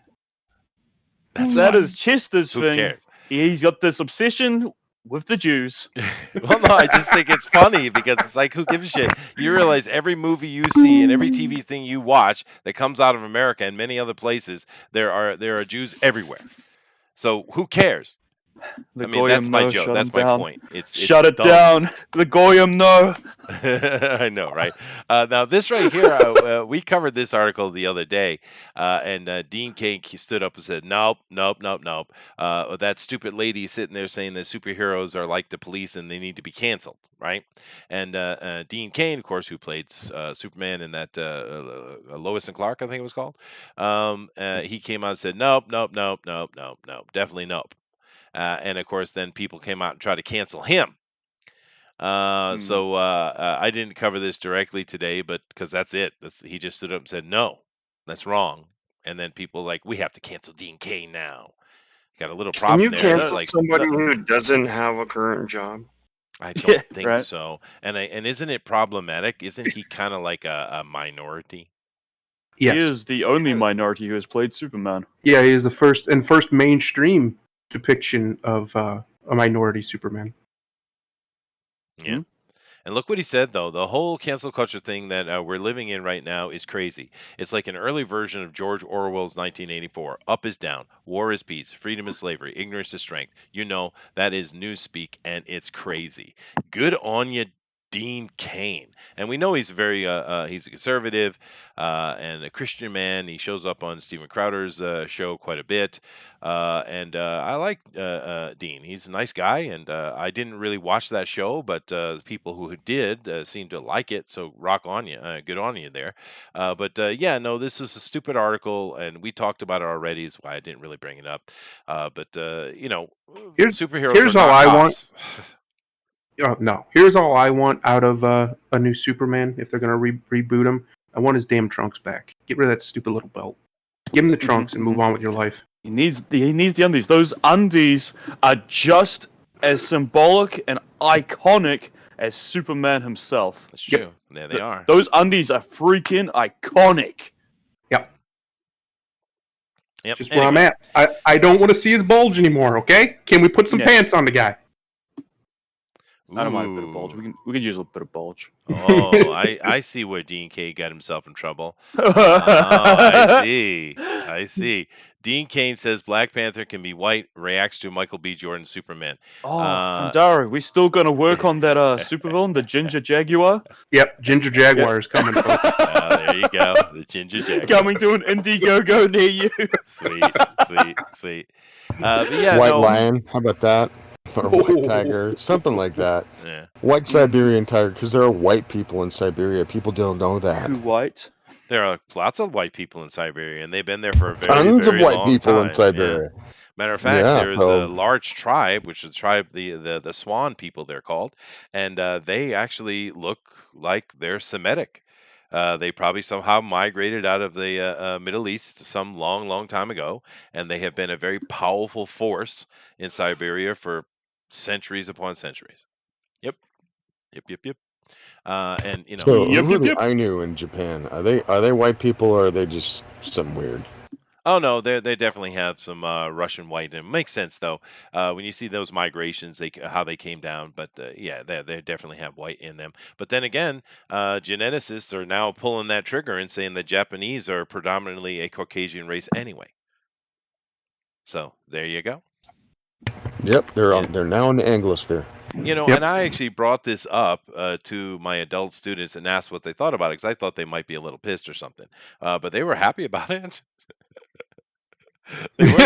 That's That why. is Chester's Who thing. cares? He's got this obsession with the Jews. Well, no, I just think it's funny because it's like, who gives a shit? You realize every movie you see and every TV thing you watch that comes out of America and many other places, there are Jews everywhere. So who cares? The I mean, that's Goyim my no, joke. shut That's him my down. point. It's Shut it dumb. down. The Goyim no. I know, right? Now, this right here, we covered this article the other day, and Dean Cain stood up and said, nope. That stupid lady sitting there saying that superheroes are like the police and they need to be canceled, right? And Dean Cain, of course, who played Superman in that Lois and Clark, I think it was called, he came out and said, nope, definitely nope. And, of course, then people came out and tried to cancel him. So I didn't cover this directly today, but because that's it. He just stood up and said, no, that's wrong. And then people like, we have to cancel Dean Cain now. Got a little Can problem you there. cancel Like, somebody who doesn't have a current job? I don't think right. so. And isn't it problematic? Isn't he kind of like a minority? Yes. He is the only Yes. minority who has played Superman. Yeah, he is the first mainstream depiction of a minority Superman. Yeah. And look what he said, though. The whole cancel culture thing that we're living in right now is crazy. It's like an early version of George Orwell's 1984. Up is down, war is peace, freedom is slavery, ignorance is strength. That is newspeak, and it's crazy. Good on you, Dean Cain. And we know he's he's a conservative and a Christian man. He shows up on Steven Crowder's show quite a bit. And I like Dean. He's a nice guy, and I didn't really watch that show, but the people who did seem to like it. So rock on you, good on you there. This is a stupid article, and we talked about it already. Is why I didn't really bring it up. Superheroes. Here's are all not I want. cops. No, here's all I want out of a new Superman. If they're gonna reboot him, I want his damn trunks back. Get rid of that stupid little belt. Give him the trunks and move on with your life. He needs the undies. Those undies are just as symbolic and iconic as Superman himself. That's true. There they are. Those undies are freaking iconic. Yep. Just where I'm at. I don't want to see his bulge anymore. Okay? Can we put some Yeah. pants on the guy? I don't mind a bit of bulge. Ooh. We can use a bit of bulge. Oh, I see where Dean Kane got himself in trouble. Oh, I see. Dean Kane says Black Panther can be white, reacts to Michael B. Jordan's Superman. Oh, Uh, Thundara, we still gonna work on that supervillain, the Ginger Jaguar? Yep, Ginger Jaguar is coming. Folks. there you go. The Ginger Jaguar. Coming to an Indiegogo near you. Sweet. But yeah, White no, lion, how about that? Or Oh. white tiger, something like that. yeah. White Siberian tiger, because there are white people in Siberia. People don't know that. Too white. There are lots of white people in Siberia, and they've been there for a very, Tons very of white long people time. in Siberia. Yeah. Matter of fact, Yeah, there's so- a large tribe, which is the tribe, the Swan people, they're called, and they actually look like they're Semitic. They probably somehow migrated out of the Middle East some long time ago, and they have been a very powerful force in Siberia for centuries upon centuries. Yep. And you know, So Yep, who are yep, the Ainu in Japan? Are they white people or are they just some weird? oh no, they definitely have some Russian white in 'em. Makes sense though. When you see those migrations, how they came down, but yeah, they definitely have white in them. But then again, geneticists are now pulling that trigger and saying the Japanese are predominantly a Caucasian race anyway. So there you go. Yep, they're now in the Anglosphere. You know, Yep. and I actually brought this up to my adult students and asked what they thought about it because I thought they might be a little pissed or something. But they were happy about it. They were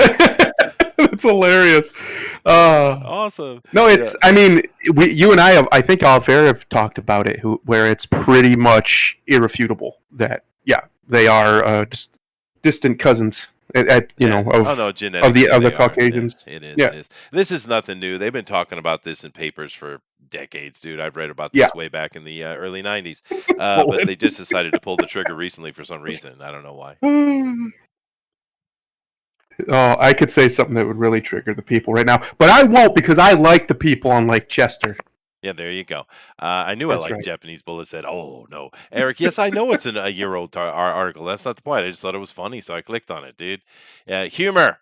That's hilarious. awesome. No, it's. I mean, you and I have. I think Alfair have talked about it, where it's pretty much irrefutable that they are just distant cousins. Of Oh no, genetically of the they are. Caucasians. Yeah, it is. Yeah. It is. This is nothing new. They've been talking about this in papers for decades, dude. I've read about this Yeah. way back in the early '90s, but they just decided to pull the trigger recently for some reason. I don't know why. Oh, I could say something that would really trigger the people right now, but I won't because I like the people on Lake Chester. Yeah, there you go. I knew I That's liked right. Japanese Bullet said, "Oh no, Eric." Yes, I know it's a year-old article. That's not the point. I just thought it was funny, so I clicked on it, dude. Humor,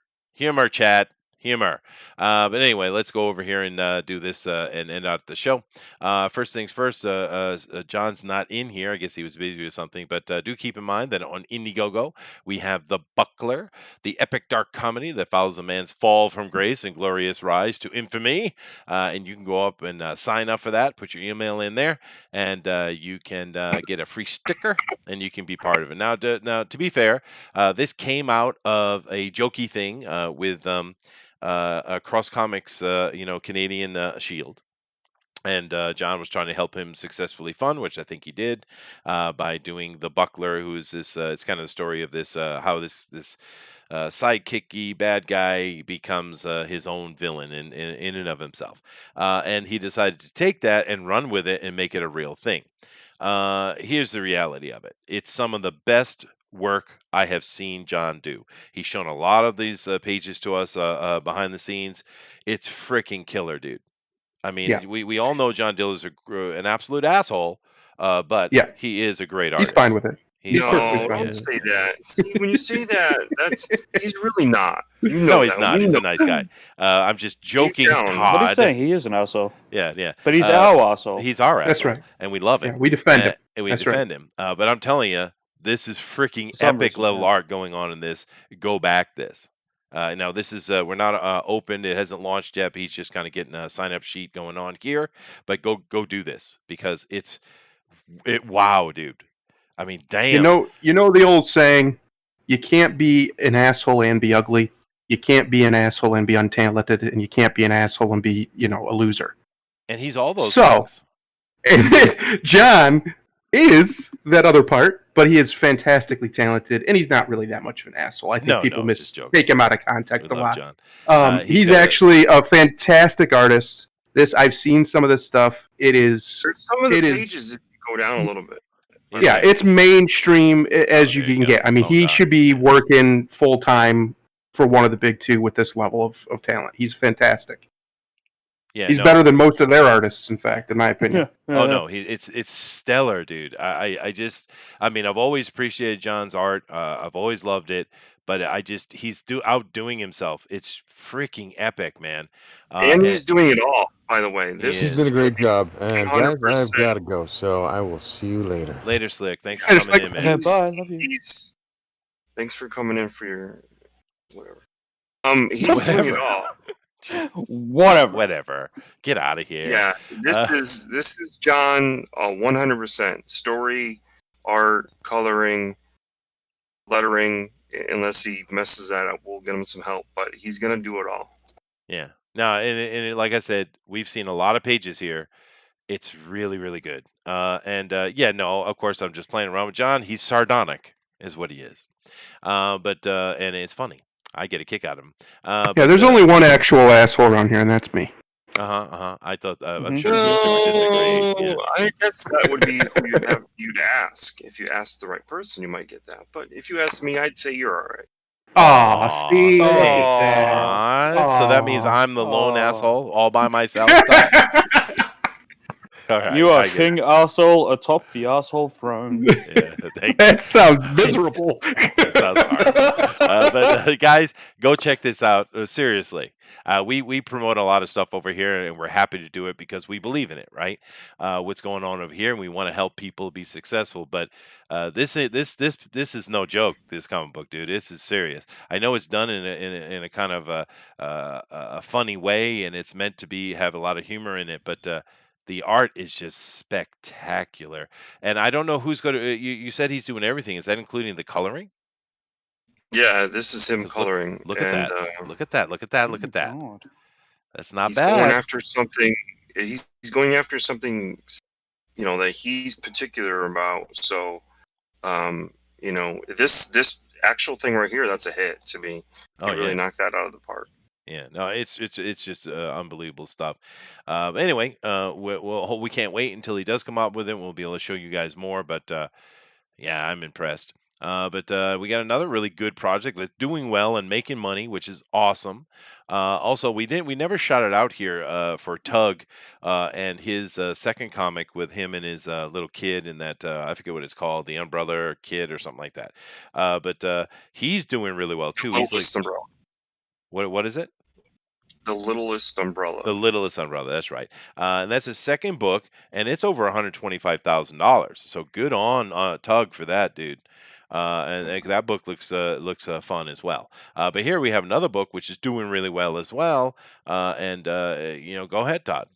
chat, humor. But anyway, let's go over here and do this and end out the show. First things first. John's not in here. I guess he was busy with something. But do keep in mind that on Indiegogo we have The Buckler, the epic dark comedy that follows a man's fall from grace and glorious rise to infamy. And you can go up and sign up for that. Put your email in there, and you can get a free sticker, and you can be part of it. Now, to be fair, this came out of a jokey thing with Cross Comics, Canadian Shield. And John was trying to help him successfully fund, which I think he did, by doing The Buckler, who's this. It's kind of the story of this, how this sidekicky bad guy becomes his own villain in and of himself. And he decided to take that and run with it and make it a real thing. Here's the reality of it. It's some of the best work I have seen John do. He's shown a lot of these pages to us behind the scenes. It's freaking killer, dude. I mean, Yeah. we all know John Dill is an absolute asshole, but Yeah. he is a great He's artist. fine with it. He's No, perfectly fine don't with it. say that. See, when you say that, he's really not. You know No, he's that. not. We He's know a nice guy. I'm just joking, down. What are you Todd. saying? He is an asshole. Yeah. But he's Uh, our asshole. He's our That's asshole, right. and we love him. Yeah, we defend him. And we That's right. defend him. But I'm telling you, this is freaking For some epic reason, level yeah. art going on in this. Go back this. Now this is we're not open. It hasn't launched yet. But he's just kind of getting a sign up sheet going on here. But go do this because wow, dude. I mean, damn. You know the old saying, you can't be an asshole and be ugly. You can't be an asshole and be untalented, and you can't be an asshole and be, a loser. And he's all those So- things. And John is that other part, but he is fantastically talented, and he's not really that much of an asshole. I think No, people just joking. take him out of We context a love lot. John. He's He's got a- actually a fantastic artist. I've seen some of this stuff. It is, There's some of the It is- pages if you go down a little bit. yeah, it's mainstream as you there you can go. get. I mean, Oh, he God. should be working full time for one of the big two with this level of talent. He's fantastic. Yeah, He's no. better than most of their artists, in fact, in my opinion. Oh no, it's stellar, dude. I mean, I've always appreciated John's art. I've always loved it, but he's outdoing himself. It's freaking epic, man. And he's doing it all, by the way. This He's is. did a is great job. And guys, 100%. I've got to go, so I will see you later. Later, Slick. Thanks Yeah, for just coming like- in, man. Yeah, bye. Love you. Thanks for coming in for your whatever. He's doing it Whatever. all. Whatever. Whatever. Get out of here. Yeah, this is John 100%. Story, art, coloring, lettering. Unless he messes that up, we'll get him some help. But he's gonna do it all. Yeah. No, and like I said, we've seen a lot of pages here. It's really, really good. Yeah, no, of course, I'm just playing around with John. He's sardonic, is what he is. And it's funny. I get a kick out of him. Yeah, there's only one actual asshole around here, and that's me. I thought I'm Mhm. sure Booster would disagree. Yeah. I guess that would be who you'd ask. If you ask the right person, you might get that. But if you ask me, I'd say you're all right. Aw, see? Look at that. Aw, so that means I'm the lone Aw. asshole all by myself. All right, You are I get it. king asshole atop the asshole throne. Yeah, thank you. That sounds miserable. That sounds hard. But guys, go check this out. Seriously, we promote a lot of stuff over here, and we're happy to do it because we believe in it, right? What's going on over here, and we want to help people be successful. But this is no joke. This comic book, dude, this is serious. I know it's done in a kind of a funny way, and it's meant to have a lot of humor in it, but. The art is just spectacular, and I don't know who's going to. You said he's doing everything. Is that including the coloring? Yeah, this is him Just coloring. Look at that! Look at that! Look at that! Look at that! God. That's not He's going bad. after something. He's going after something, that he's particular about. So, this actual thing right here, that's a hit to me. Oh He really yeah, knocked that out of the park. yeah. No, it's just unbelievable stuff. Anyway, we can't wait until he does come up with it. We'll be able to show you guys more. But yeah, I'm impressed. But we got another really good project that's doing well and making money, which is awesome. Also, we never shot it out here for Tug and his second comic with him and his little kid in that I forget what it's called, the Umbrella Kid or something like that. But he's doing really well The too. He's like, littlest umbrella. what is it? The littlest umbrella. The Littlest Umbrella, that's right. And that's his second book, and it's over $125,000. So good on Tug for that, dude. And that book looks fun as well. But here we have another book which is doing really well as well. Go ahead, Todd.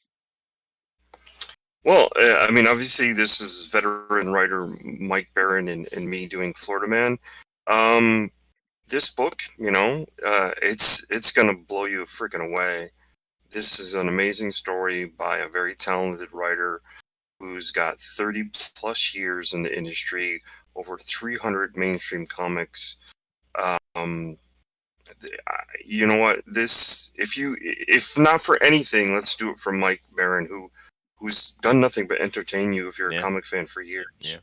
Well, I mean, obviously, this is veteran writer Mike Barron and me doing Florida Man. This book, it's gonna blow you freaking away. This is an amazing story by a very talented writer who's got 30 plus years in the industry, over 300 mainstream comics. You know what? If not for anything, let's do it for Mike Barron, who's done nothing but entertain you if you're a Yeah. comic fan for years. Yeah.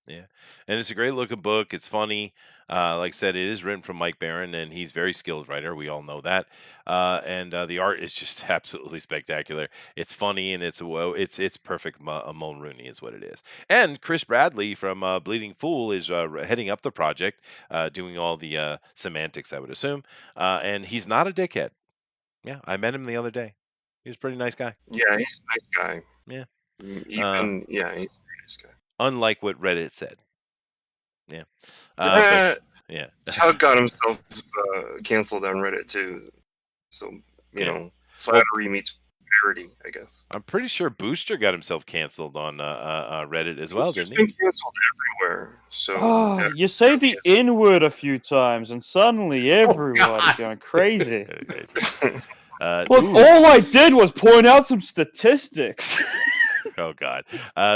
Yeah, and it's a great looking book. It's funny. Like I said, it is written from Mike Barron, and he's a very skilled writer. We all know that. And the art is just absolutely spectacular. It's funny, and it's perfect. Mulrooney is what it is. And Chris Bradley from Bleeding Fool is heading up the project, doing all the semantics, I would assume. And he's not a dickhead. Yeah, I met him the other day. He was a pretty nice guy. Yeah, he's a nice guy. Yeah. He's a very nice guy. Unlike what Reddit said. Yeah. But, yeah. Tug got himself canceled on Reddit too. So, flattery meets parody, I guess. I'm pretty sure Booster got himself canceled on Reddit as well, He's didn't he? been canceled everywhere. So Oh, you say the N word a few times, and suddenly everybody's going crazy. Look, Ooh, all I did was point out some statistics. oh God,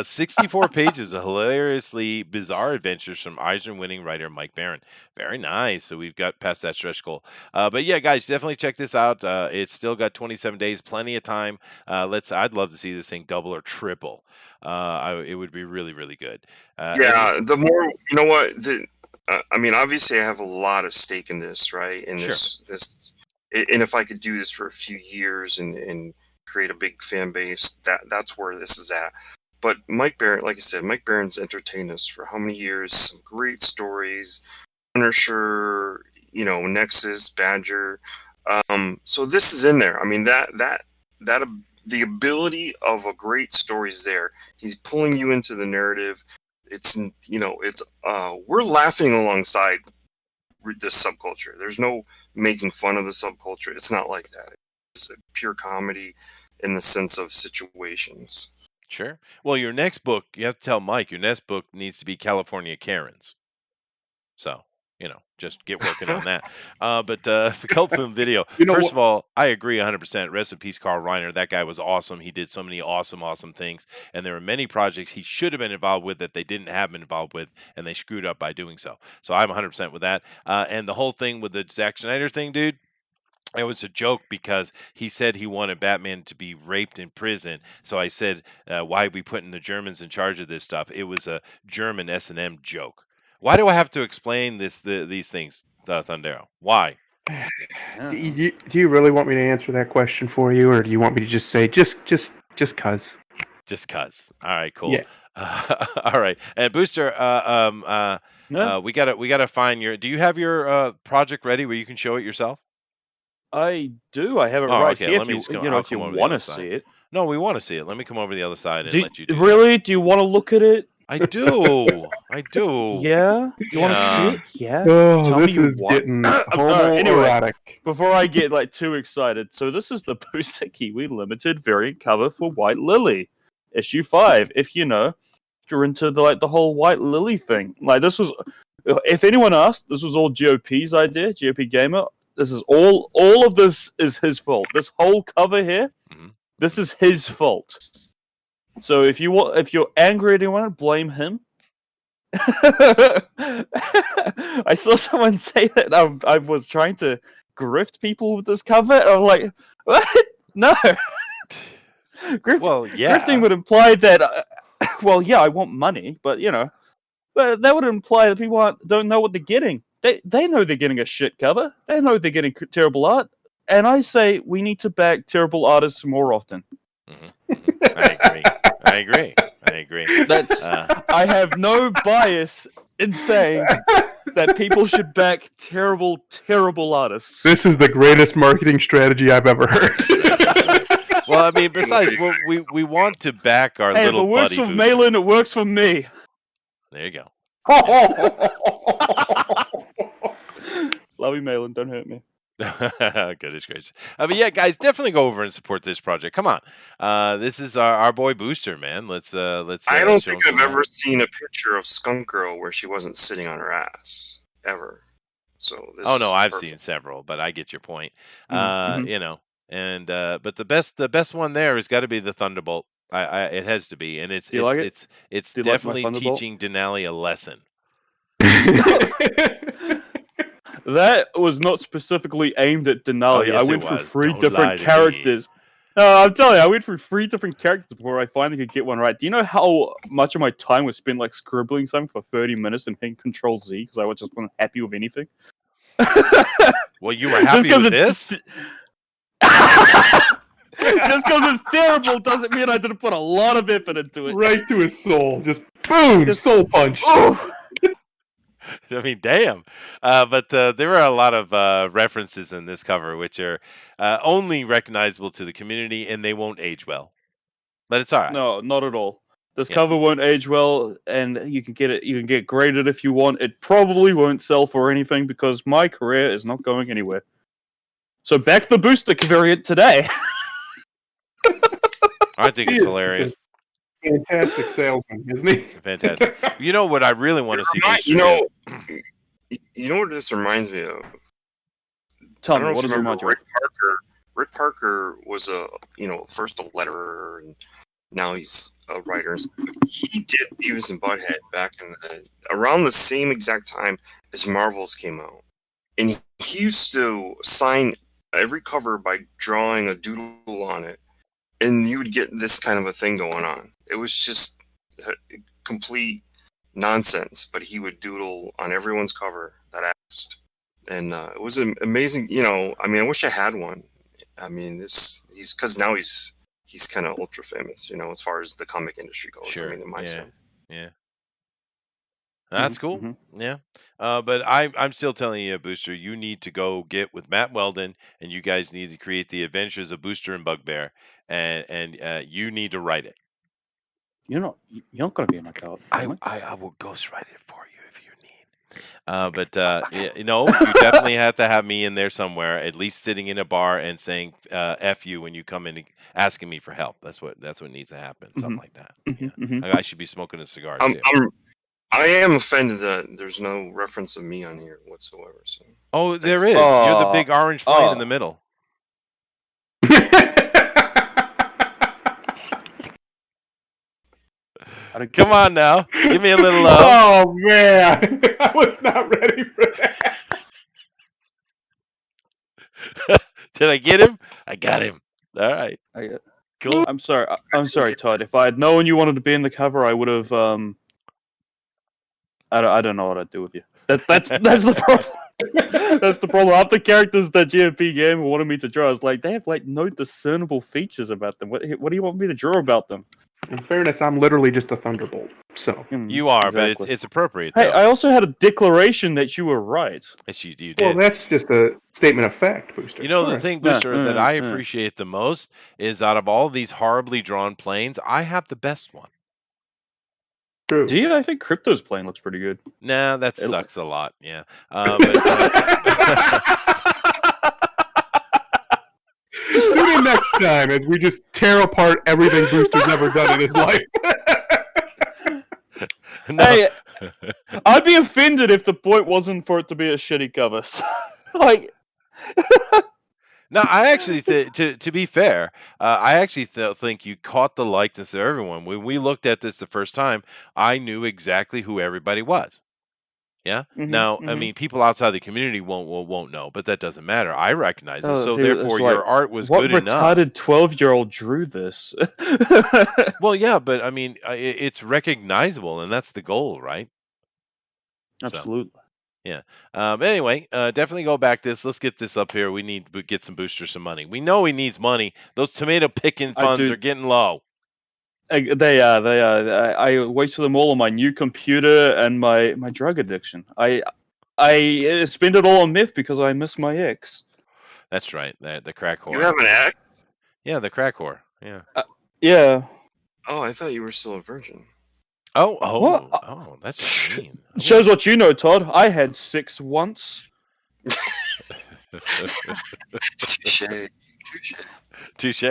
64 pages of hilariously bizarre adventures from Eisner-winning writer Mike Barron. Very nice. So we've got past that stretch goal. But yeah, guys, definitely check this out. It's still got 27 days, plenty of time. I'd love to see this thing double or triple. It would be really, really good. the more you know what I mean, obviously I have a lot of stake in this, right? And Sure. this and if I could do this for a few years and create a big fan base, that's where this is at. But Mike Barron, like I said, Mike Barron's entertained us for how many years? Some great stories. Punisher, Nexus, Badger. So this is in there. I mean that the ability of a great story is there. He's pulling you into the narrative. It's we're laughing alongside this subculture. There's no making fun of the subculture. It's not like that. It's a pure comedy in the sense of situations. Sure. Well, your next book, you have to tell Mike, your next book needs to be California Karens. So, just get working on that. But for Cult Film Video, first of all, I agree 100%. Rest in peace, Carl Reiner. That guy was awesome. He did so many awesome things. And there were many projects he should have been involved with that they didn't have him involved with, and they screwed up by doing so. So I'm 100% with that. And the whole thing with the Zack Snyder thing, dude, it was a joke because he said he wanted Batman to be raped in prison. So I said, why are we putting the Germans in charge of this stuff? It was a German S&M joke. Why do I have to explain these things, Thundero? Why? Do you really want me to answer that question for you, or do you want me to just say just cuz? Just cuz. All right, cool. Yeah. All right, and Booster, we gotta find your. Do you have your project ready where you can show it yourself? I do. I have it Oh, right okay, here. let me If just you, come- you know, I'll if you come over the want to other side. see it. No, we want to see it. Let me come over to the other side and Do, let you do that. really? Do you want to look at it? I do. I do. Yeah. You want to Yeah. see it? Yeah. Oh, Tell this me you is want- getting Anyway. homoerotic. Before I get too excited, so this is the Booster Kiwi Limited variant cover for White Lily, issue 5. If you're into the whole White Lily thing, this was. If anyone asked, this was all GOP's idea. GOP Gamer. This is all of this is his fault. This whole cover here, this is his fault. So if you're angry at anyone, blame him. I saw someone say that I was trying to grift people with this cover, and I'm like, what? No. Well, yeah. Grifting would imply that, well, yeah, I want money, but but that would imply that people don't know what they're getting. They know they're getting a shit cover. They know they're getting terrible art. And I say we need to back terrible artists more often. I agree. That's I have no bias in saying that people should back terrible artists. This is the greatest marketing strategy I've ever heard. Well, I mean, besides, we want to back our Hey, if little it works buddy for Booster. Malin, it works for me. There you go. Love you, Malin. Don't hurt me. Goodness gracious. But yeah, guys, definitely go over and support this project. Come on. This is our boy Booster, man. Let's I don't show think him I've some ever seen a picture of Skunk Girl where she wasn't sitting on her ass ever. So this Oh no, is I've perfect. seen several, but I get your point. Mhm. And but the best one there has got to be the Thunderbolt. It has to be, and it's Do you like it? it's Do you like my definitely Thunderbolt? teaching Denali a lesson. That was not specifically aimed at Denali. Oh, yes, I it went through was. 3 Don't lie different to me. characters. No, I'm telling you, I went through 3 different characters before I finally could get one right. Do you know how much of my time was spent scribbling something for 30 minutes and hitting Control Z because I was just wasn't happy with anything? Well, you were happy with this? Just because it's terrible doesn't mean I didn't put a lot of effort into it. Right to his soul. Just boom, Just- soul punch. Oof. I mean, damn. But there are a lot of references in this cover which are only recognizable to the community, and they won't age well. But it's all right. No, not at all. This Yeah. cover won't age well, and you can get it. You can get graded if you want. It probably won't sell for anything because my career is not going anywhere. So back the Booster variant today. I think He it's is hilarious. just a fantastic salesman, isn't he? Fantastic. You know what I really want to see? Booster You know, do? you know what this reminds me of? Tell I don't me, know what if does you it remind remember you of? Rick Parker. Rick Parker was first a letterer, and now he's a writer. He did Beavis and Butthead back around the same exact time as Marvels came out, and he used to sign every cover by drawing a doodle on it, and you would get this kind of a thing going on. It was just complete nonsense, but he would doodle on everyone's cover that asked. And it was amazing. I mean, I wish I had one. I mean, because now he's kind of ultra famous, as far as the comic industry goes. Sure. I mean, in my Yeah. sense. Yeah. That's cool. mhm. Yeah. But I'm still telling you, Booster, you need to go get with Matt Weldon, and you guys need to create the Adventures of Booster and Bugbear, and you need to write it. You're not gonna be in my car. I will ghostwrite it for you if you need. You definitely have to have me in there somewhere, at least sitting in a bar and saying "f you" when you come in asking me for help. That's what needs to happen. Something like that. Yeah. I should be smoking a cigar too. I am offended that there's no reference of me on here whatsoever. So Oh, there is. You're the big orange plane in the middle. Come on now, give me a little love. Oh man, I was not ready for that. Did I get him? I got him. All right. Cool. I'm sorry, Todd. If I had known you wanted to be in the cover, I would have. I don't know what I'd do with you. That's the problem. That's the problem. Half the characters that GMP Gamer wanted me to draw, is like they have like no discernible features about them. What do you want me to draw about them? In fairness, I'm literally just a Thunderbolt. So You are, exactly. but it's appropriate. Hey, Though. I also had a declaration that you were right. Yes, you did. well, that's just a statement of fact, Booster. You know, the Alright. thing, Booster, that I yeah. appreciate the most is out of all these horribly drawn planes, I have the best one. True. Do you? I think Crypto's plane looks pretty good. Nah, that sucks a lot. Yeah. Tune in next time as we just tear apart everything Booster's ever done in his life. No. Hey, I'd be offended if the point wasn't for it to be a shitty cover. Like, No, I actually, to be fair, I actually think you caught the likeness of everyone. When we looked at this the first time, I knew exactly who everybody was. Yeah. Now, I mean, people outside the community won't know, but that doesn't matter. I recognize it, so see, therefore it's like, your art was what good enough. retarded 12-year-old drew this? Well, yeah, but I mean, it's recognizable, and that's the goal, right? Absolutely. Yeah. Anyway, definitely go back this. Let's get this up here. We need to get some boosters some money. We know he needs money. Those tomato picking funds are getting low. They are. I wasted them all on my new computer and my drug addiction. I spend it all on meth because I miss my ex. That's right. The crack whore. You have an ex? Yeah, the crack whore. Yeah. Yeah. Oh, I thought you were still a virgin. Oh, that's mean. Shows what you know, Todd. I had 6 once. Touche.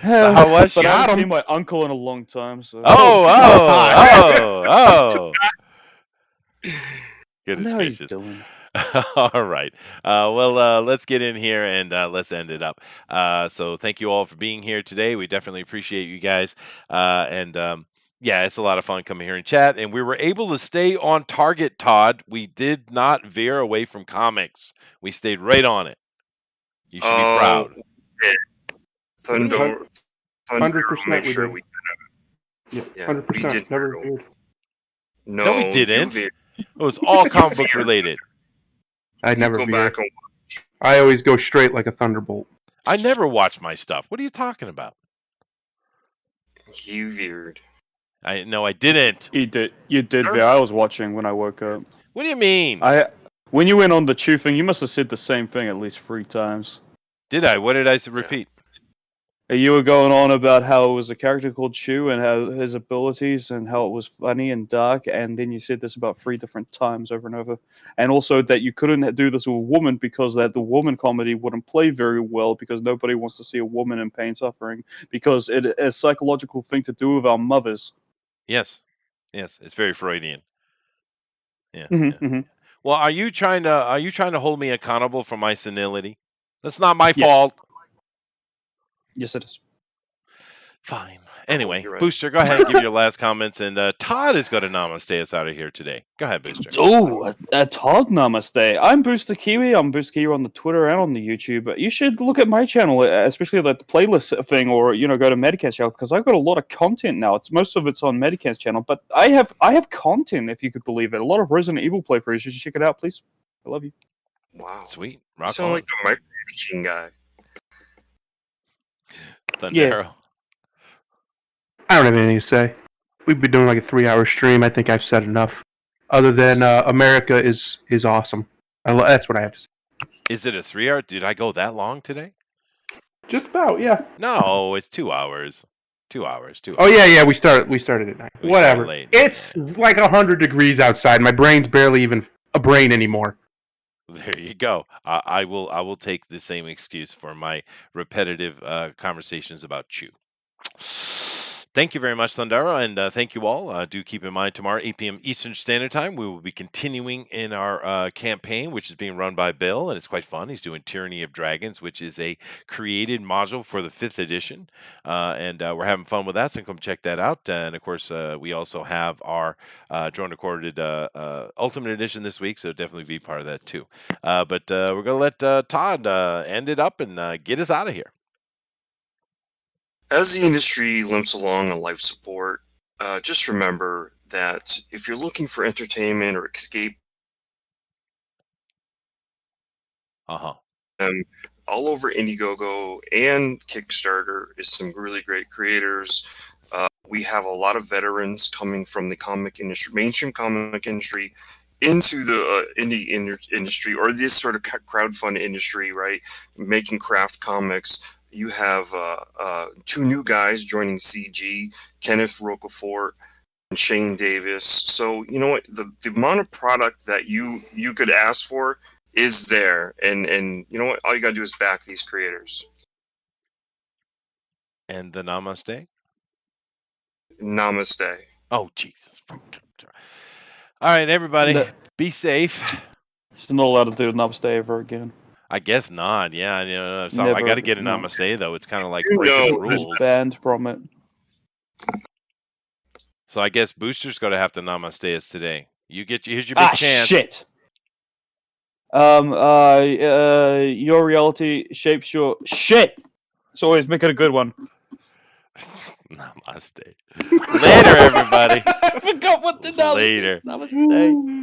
How was But she? I haven't seen my uncle in a long time. So. Oh. Goodness How are you gracious. doing? All right. Well, let's get in here and let's end it up. So thank you all for being here today. We definitely appreciate you guys. Yeah, it's a lot of fun coming here and chat. And we were able to stay on target, Todd. We did not veer away from comics. We stayed right on it. You should be proud. Yeah. Thunder 100% made we sure did. we Yeah, Yeah, 100%. we did Never very veered. No, we you didn't. veered. It was all comic book related. I never Go veered. back and I always go straight like a Thunderbolt. I never watch my stuff. What are you talking about? you veered. No, I didn't. You did. Veer. I was watching when I woke up. What do you mean? When you went on the Chew thing, you must have said the same thing at least 3 times. Did I? What did I repeat? You were going on about how it was a character called Chew and how his abilities and how it was funny and dark, and then you said this about 3 different times over and over. And also that you couldn't do this with a woman because that the woman comedy wouldn't play very well because nobody wants to see a woman in pain suffering because it's a psychological thing to do with our mothers. Yes, it's very Freudian. Yeah. Mm-hmm. Well, are you trying to hold me accountable for my senility? That's not my fault. Yes, it is. Fine. Anyway, you're right. Booster, go ahead and give your last comments, and Todd is going to namaste us out of here today. Go ahead, Booster. Oh, a Todd namaste. I'm Booster Kiwi. I'm Booster Kiwi on the Twitter and on the YouTube. You should look at my channel, especially the playlist thing, or go to Medicat's channel because I've got a lot of content now. Most of it's on Medicat's channel, but I have content, if you could believe it. A lot of Resident Evil playthroughs. You should check it out, please. I love you. Wow. Sweet. You Rock sound on. like the Micro Machine guy. Thundero. I don't have anything to say. We've been doing like a 3-hour stream. I think I've said enough. other than America is awesome. That's what I have to say. Is it a 3 hour? Did I go that long today? Just about, yeah. No, it's 2 hours. 2 hours. 2 Oh hours. yeah. We started at 9. We Whatever. started late. It's like 100 degrees outside. My brain's barely even a brain anymore. There you go. I will take the same excuse for my repetitive conversations about Chew. Thank you very much, Thundara, and thank you all. Do keep in mind tomorrow, 8 p.m. Eastern Standard Time, we will be continuing in our campaign, which is being run by Bill, and it's quite fun. He's doing Tyranny of Dragons, which is a created module for the 5th edition, and we're having fun with that, so come check that out. And, of course, we also have our Drone Recorded Ultimate Edition this week, so definitely be part of that, too. But we're going to let Todd end it up and get us out of here. As the industry limps along on life support, just remember that if you're looking for entertainment or escape, all over Indiegogo and Kickstarter is some really great creators. We have a lot of veterans coming from the comic industry, mainstream comic industry, into the indie industry, or this sort of crowdfund industry, right? Making craft comics. You have 2 new guys joining CG, Kenneth Roquefort and Shane Davis. So you know what, the amount of product that you could ask for is there, and you know what, all you gotta do is back these creators. And the namaste. Namaste. Oh, Jesus. All right, everybody, be safe. She's not allowed to do namaste ever again. I guess not. Yeah, so I Never, got to get a no. namaste though. It's kind of like You breaking the know, rules. Banned from it. So I guess Booster's going to have to namaste us today. Here's your big chance. Shit. Your reality shapes your shit. So always make it a good one. Namaste. Later, everybody. I forgot what the namaste Later. is. Namaste.